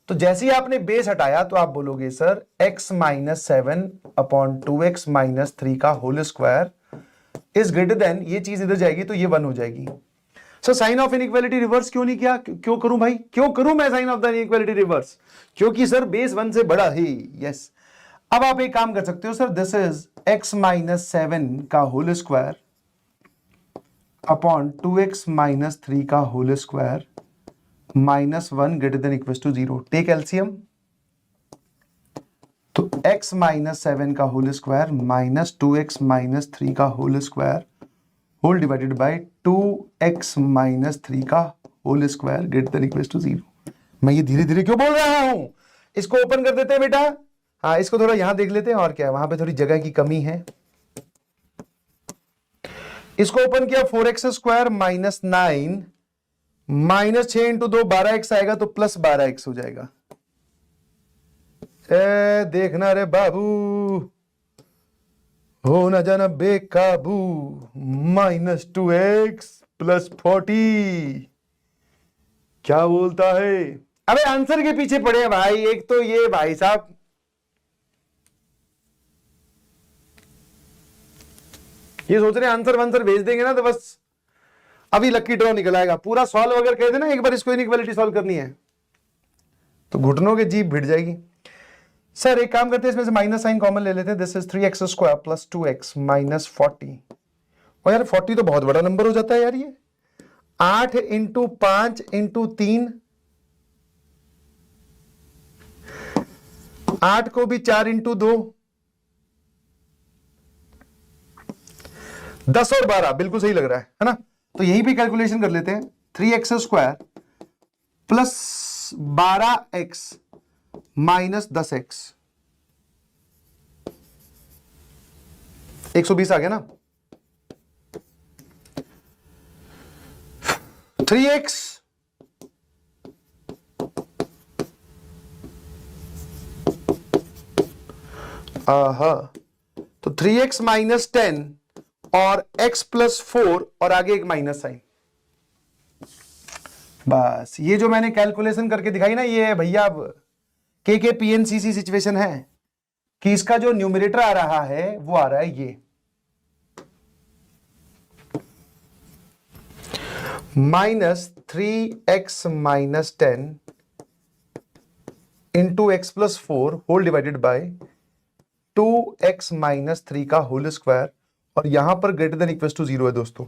तो जैसे ही आपने बेस हटाया तो आप बोलोगे सर x -7/2x - 3 का whole square is greater than, ये चीज इधर जाएगी तो ये 1 हो जाएगी। Sir sign of inequality reverse क्यों नहीं किया? क्यों करूं भाई, क्यों करूं मैं sign of the inequality reverse? क्योंकि सर बेस 1 से बड़ा है। यस, अब आप एक काम कर सकते हो सर, दिस इज x -7 का होल स्क्वायर अपॉन 2x - 3 का whole square -1 greater than equal to 0। Take LCM, तो x -7 का होल स्क्वायर माइनस 2x - 3 का whole square whole divided by 2x - 3 का whole square greater than equal to 0। मैं ये धीरे धीरे क्यों बोल रहा हूं? इसको ओपन कर देते हैं बेटा। हाँ, इसको थोड़ा यहां देख लेते हैं, और क्या है, वहां पे थोड़ी जगह की कमी है। इसको ओपन किया, 4x स्क्वायर -9 -6 इंटू 2 12x आएगा, तो प्लस 12x हो जाएगा। देखना रे बाबू, हो न जाना बेकाबू, -2x + 40 क्या बोलता है? अबे आंसर के पीछे पड़े हैं भाई। एक तो ये भाई साहब, ये सोच रहे आंसर वांसर भेज देंगे ना तो बस अभी लकी ड्रॉ निकल आएगा। पूरा सॉल्व अगर कह देना एक बार इसको इनइक्वालिटी सॉल्व करनी है तो घुटनों की जीभ भिड़ जाएगी। सर एक काम करते हैं, इसमें से माइनस साइन कॉमन ले लेते हैं। This is 3x² + 2x - 40। और यार 40 तो बहुत बड़ा नंबर हो जाता है यार। ये 8 × 5 × 3, 8 को भी 4 × 2, 10 और 12 बिल्कुल सही लग रहा है ना? तो यही भी कैलकुलेशन कर लेते हैं। 3x² + 12x - 10x, 120 आ गया ना? 3x तो 3x - 10 और x + 4 और आगे एक माइनस साइन। बस ये जो मैंने कैलकुलेशन करके दिखाई ना, ये है भैया अब के पीएनसीसी सिचुएशन है कि इसका जो न्यूमरेटर आ रहा है वो आ रहा है ये -3x - 10 × x + 4 whole divided by 2x - 3 का होल स्क्वायर, और यहां पर >= 0 है दोस्तों।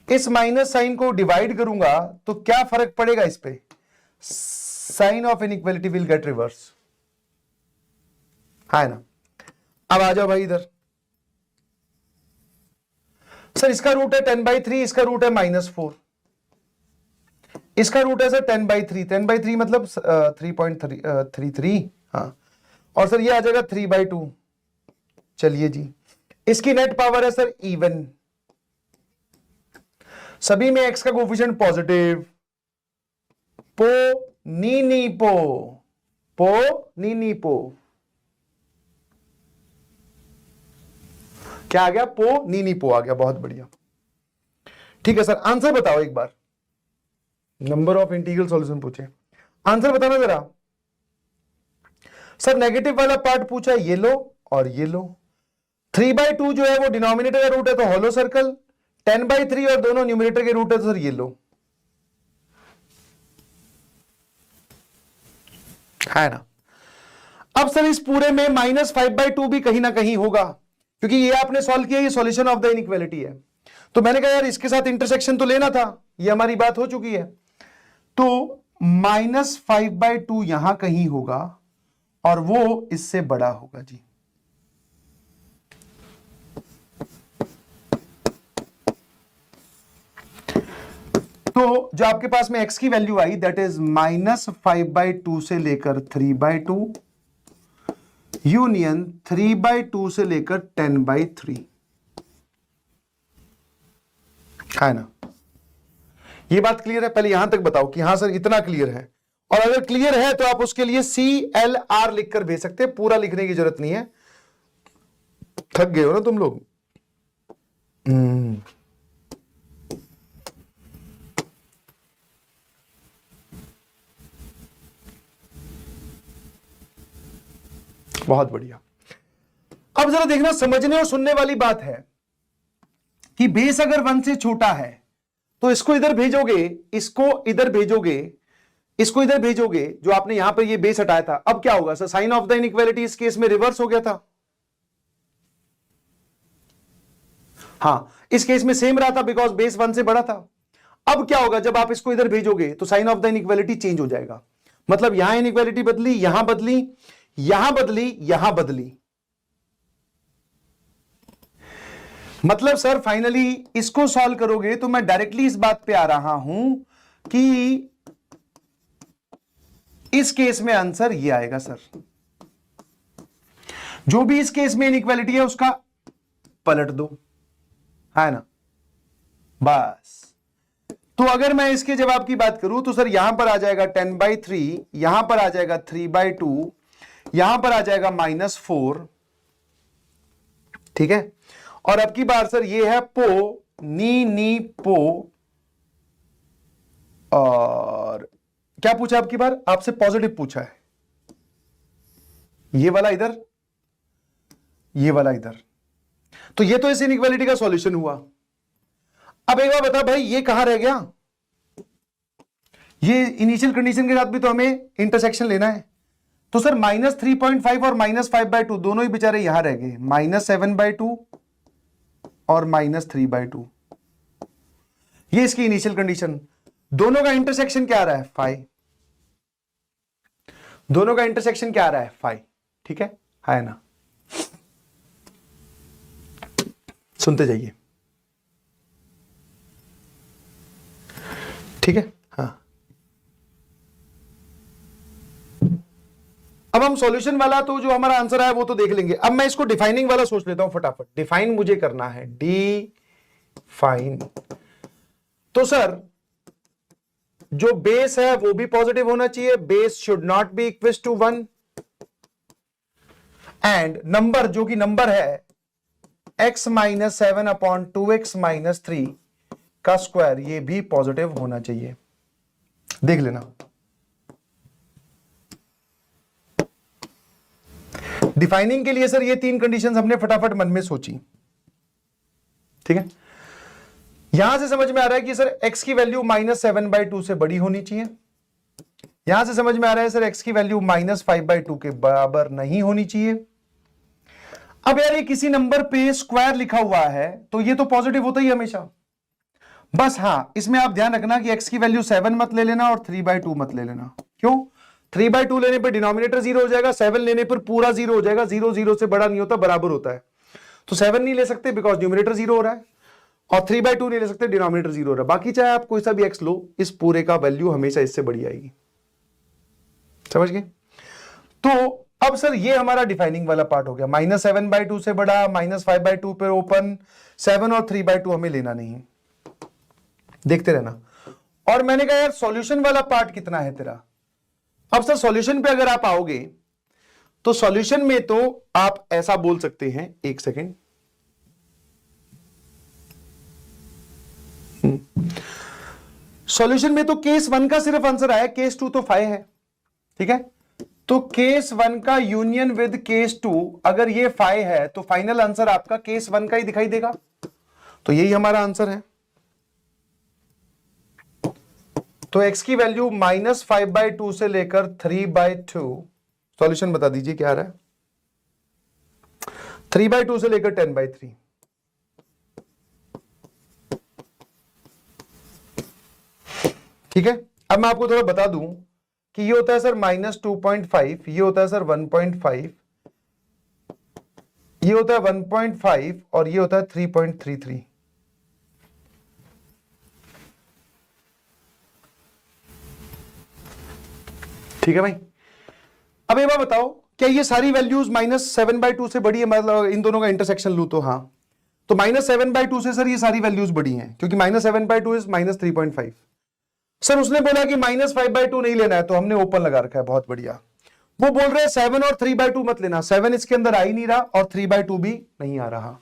इस माइनस साइन को डिवाइड करूंगा तो क्या फर्क पड़ेगा इस पे? Sign of inequality will get reverse, है ना? अब आ जाओ भाई इधर। सर इसका रूट है 10/3, इसका रूट है -4, इसका रूट है सर 10/3। 10/3 मतलब 3.33, हाँ। और सर ये आ जाएगा 3/2। चलिए जी, इसकी नेट पावर है सर इवन। सभी में x का कोफिशिएंट पॉजिटिव। पो नी पो क्या आ गया? पो नी पो आ गया। बहुत बढ़िया, ठीक है सर। आंसर बताओ एक बार। नंबर ऑफ इंटीग्रल सॉल्यूशन पूछे, आंसर बताना जरा। सर नेगेटिव वाला पार्ट पूछा, ये लो और ये लो। 3/2 जो है वो डिनोमिनेटर का रूट है तो होलो सर्कल, 10/3 और दोनों न्यूमरेटर के रूट है तो सर ये लो, है ना? अब सर इस पूरे में -5/2 भी कहीं ना कहीं होगा, क्योंकि ये आपने सॉल्व किया, ये सॉल्यूशन ऑफ द इनइक्वालिटी है। तो मैंने कहा यार इसके साथ इंटरसेक्शन तो लेना था, ये हमारी बात हो चुकी है। तो -5/2 यहां कहीं होगा और वो इससे बड़ा होगा जी। तो जो आपके पास में x की वैल्यू आई दैट इज -5/2 से लेकर 3/2 यूनियन 3/2 से लेकर 10/3, है ना? ये बात क्लियर है? पहले यहां तक बताओ कि हाँ सर इतना क्लियर है, और अगर क्लियर है तो आप उसके लिए CLR लिखकर भेज सकते हैं, पूरा लिखने की जरूरत नहीं है। थक गए हो ना तुम लोग? बहुत बढ़िया। अब जरा देखना, समझने और सुनने वाली बात है कि बेस अगर 1 से छोटा है तो इसको इधर भेजोगे, इसको इधर भेजोगे, इसको इधर भेजोगे, जो आपने यहां पर ये बेस हटाया था। अब क्या होगा सर? साइन ऑफ द इनइक्वालिटी इस केस में रिवर्स हो गया था। हां, इस केस में सेम रहा था बिकॉज बेस 1 से बड़ा था। अब क्या होगा? जब आप इसको इधर भेजोगे तो sign of the inequality change हो जाएगा। मतलब यहां इनइक्वालिटी बदली, यहां बदली, यहां बदली, यहां बदली। मतलब सर फाइनली इसको सॉल्व करोगे तो मैं डायरेक्टली इस बात पे आ रहा हूं कि इस केस में आंसर ये आएगा सर। जो भी इस केस में इनइक्वालिटी है उसका पलट दो, है ना? बस। तो अगर मैं इसके जवाब की बात करूं तो सर यहां पर आ जाएगा 10/3, यहां पर आ जाएगा 3/2, यहां पर आ जाएगा -4, ठीक है। और अब की बार सर ये है पो नी पो, और क्या पूछा अब की बार आपसे? पॉजिटिव पूछा है, ये वाला इधर, ये वाला इधर। तो ये तो इस इनइक्वालिटी का सॉल्यूशन हुआ। अब एक बार बता भाई, ये कहां रह गया? ये इनिशियल कंडीशन के साथ भी तो हमें इंटरसेक्शन लेना है। तो सर -3.5 और -5/2 दोनों ही बेचारे यहां रह गए, -7/2 और -3/2। ये इसकी इनिशियल कंडीशन। दोनों का इंटरसेक्शन क्या आ रहा है? 5। दोनों का इंटरसेक्शन क्या आ रहा है? 5। ठीक है ना? सुनते जाइए, ठीक है। हाँ, अब हम सॉल्यूशन वाला तो जो हमारा आंसर है वो तो देख लेंगे। अब मैं इसको डिफाइनिंग वाला सोच लेता हूं फटाफट। डिफाइन मुझे करना है, डिफाइन। तो सर जो बेस है वो भी पॉजिटिव होना चाहिए, base should not be equal to 1, and number जो कि नंबर है x - 7/2x - 3 का स्क्वायर, ये भी पॉजिटिव होना चाहिए। देख लेना। डिफाइनिंग के लिए सर ये 3 कंडीशंस हमने फटाफट मन में सोची, ठीक है। यहां से समझ में आ रहा है कि सर x की वैल्यू -7/2 से बड़ी होनी चाहिए। यहां से समझ में आ रहा है सर x की वैल्यू -5/2 के बराबर नहीं होनी चाहिए। अब यार ये किसी नंबर पे स्क्वायर लिखा हुआ है तो ये तो पॉजिटिव होता ही हमेशा। बस हाँ, इसमें आप ध्यान रखना कि x की वैल्यू 7 मत ले लेना और 3/2 मत ले लेना। क्यों? 3/2 लेने पर डिनोमिनेटर 0 हो जाएगा, 7 लेने पर पूरा 0 हो जाएगा। 0 0 से बड़ा नहीं होता, बराबर होता है। तो 7 नहीं ले सकते बिकॉज न्यूमिनेटर 0 हो रहा है, और 3/2 नहीं ले सकते, डिनोमिनेटर 0 हो रहा है। बाकी चाहे आप कोई सा भी x लो, इस पूरे का वैल्यू हमेशा इससे बड़ी आएगी। समझ गए? तो अब सर ये हमारा डिफाइनिंग वाला पार्ट हो गया। -7/2 से बड़ा, -5/2 पे ओपन, 7 और 3/2 हमें लेना नहीं, देखते रहना। और मैंने कहा यार सॉल्यूशन वाला पार्ट कितना है तेरा? अब सर सॉल्यूशन पे अगर आप आओगे तो सॉल्यूशन में तो आप ऐसा बोल सकते हैं, एक सेकेंड, सॉल्यूशन में तो केस 1 का सिर्फ आंसर आया, केस 2 तो 5 है, ठीक है। तो केस 1 का यूनियन विद केस 2, अगर ये 5 है तो फाइनल आंसर आपका केस 1 का ही दिखाई देगा। तो यही हमारा आंसर है। तो x की वैल्यू -5/2 से लेकर 3/2, सॉल्यूशन बता दीजिए क्या आ रहा है? 3/2 से लेकर 10/3। ठीक है। अब मैं आपको थोड़ा बता दूं कि ये होता है सर -2.5, ये होता है सर 1.5, ये होता है 1.5 और ये होता है 3.33। ठीक है भाई। अब एक बार बताओ, क्या ये सारी वैल्यूज -7/2 से बड़ी है? मतलब इन दोनों का इंटरसेक्शन लू तो हाँ, तो -7/2 से सर ये सारी वैल्यूज बड़ी हैं, क्योंकि -7/2 इज -3.5। सर उसने बोला कि -5/2 नहीं लेना है, तो हमने ओपन लगा रखा है, बहुत बढ़िया। वो बोल रहे हैं 7 और 3/2 मत लेना, 7 इसके अंदर आ ही नहीं रहा और 3/2 भी नहीं आ रहा।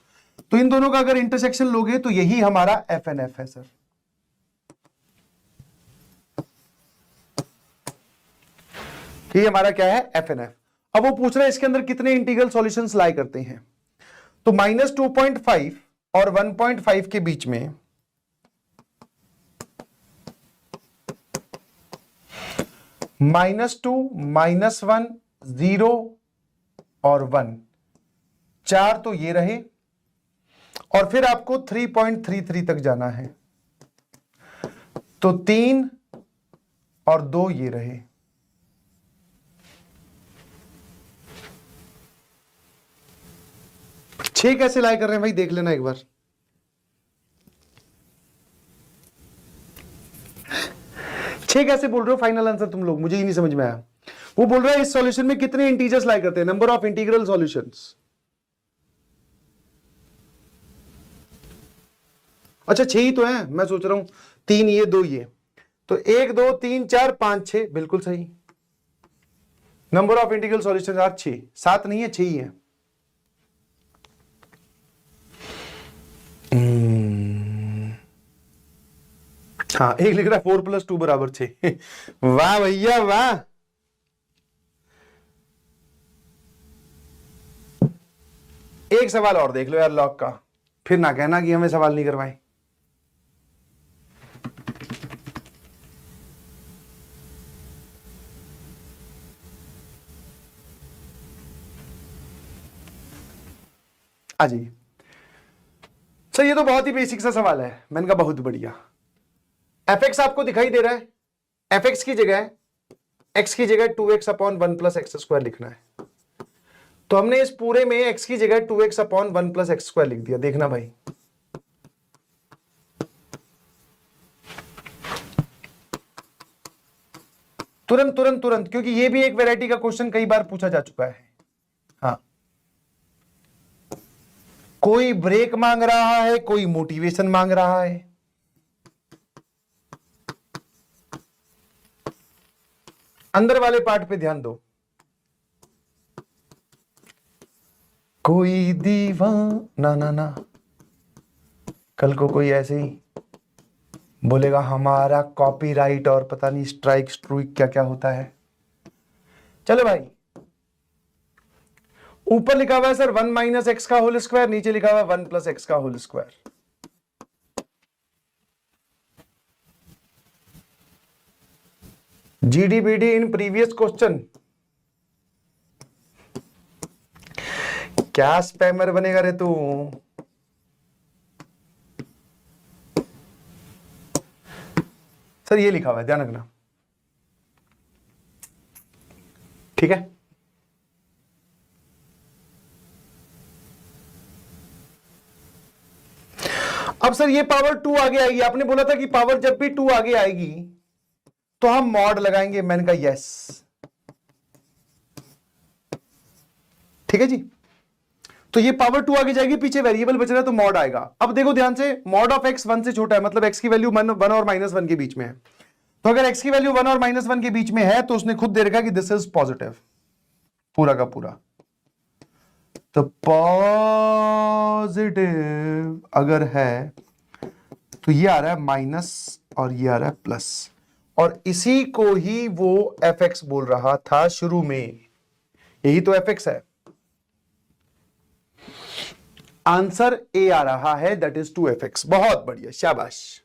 तो इन दोनों का अगर इंटरसेक्शन लोगे तो यही हमारा FNF है सर। ये हमारा क्या है? FNF। अब वो पूछ रहे हैं इसके अंदर कितने इंटीग्रल सॉल्यूशंस लाई करते हैं। तो -2.5 और 1.5 के बीच में -2, -1, 0 और 1, 4 तो ये रहे, और फिर आपको 3.33 तक जाना है, तो 3 और 2 ये रहे। छह कैसे लाई कर रहे हैं भाई, देख लेना एक बार। छह कैसे बोल रहे हो फाइनल आंसर तुम लोग? मुझे ही नहीं समझ में आया। वो बोल रहा है इस सॉल्यूशन में कितने इंटीजर्स लाई करते हैं, नंबर ऑफ इंटीग्रल सॉल्यूशंस। अच्छा 6 ही तो है, मैं सोच रहा हूं 3 ये 2 ये, तो 1 2 3 4 5 6, बिल्कुल सही। Number of integral solutions are 6, 7 नहीं है, 6 ही है। हाँ, एक लिख रहा है 4 + 2 = 6। वाह भैया वाह। एक सवाल और देख लो यार लॉग का, फिर ना कहना कि हमें सवाल नहीं करवाए। आ जाइए सर, ये तो बहुत ही बेसिक सा सवाल है। मैंने कहा बहुत बढ़िया। fx आपको दिखाई दे रहा है, fx की जगह x की जगह 2x/1 + x² लिखना है। तो हमने इस पूरे में x की जगह 2x/1 + x² लिख दिया। देखना भाई, तुरंत तुरंत तुरंत, क्योंकि ये भी एक वैरायटी का क्वेश्चन कई बार पूछा जा चुका है। हाँ, कोई ब्रेक मांग रहा है, कोई मोटिवेशन मांग रहा है। अंदर वाले पार्ट पे ध्यान दो। कोई दीवाना ना ना, कल को कोई ऐसे ही बोलेगा हमारा कॉपीराइट और पता नहीं स्ट्राइक स्ट्रूइक क्या क्या होता है। चलो भाई, ऊपर लिखा हुआ है सर 1 - x का होल स्क्वायर, नीचे लिखा हुआ है 1 + x का whole square. GDBD in previous question. क्या स्पैमर बनेगा रे तू? सर ये लिखा हुआ है, ध्यान रखना, ठीक है। अब सर ये पावर 2 आगे आएगी, आपने बोला था कि पावर जब भी 2 आगे आएगी तो हम मॉड लगाएंगे। मैंने कहा यस, ठीक है जी। तो ये पावर 2 आगे जाएगी, पीछे वेरिएबल बच रहा है तो मॉड आएगा। अब देखो ध्यान से, मॉड ऑफ x 1 से छोटा है, मतलब x की वैल्यू 1 और -1 के बीच में है। तो अगर x की वैल्यू 1 और -1 के बीच में है तो उसने खुद दे रखा कि दिस इज पॉजिटिव, पूरा का पूरा। तो पॉजिटिव अगर है तो ये आ रहा है माइनस और ये आ रहा है प्लस, और इसी को ही वो fx बोल रहा था शुरू में। यही तो fx है। आंसर ए आ रहा है, दैट इज 2fx। बहुत बढ़िया, शाबाश।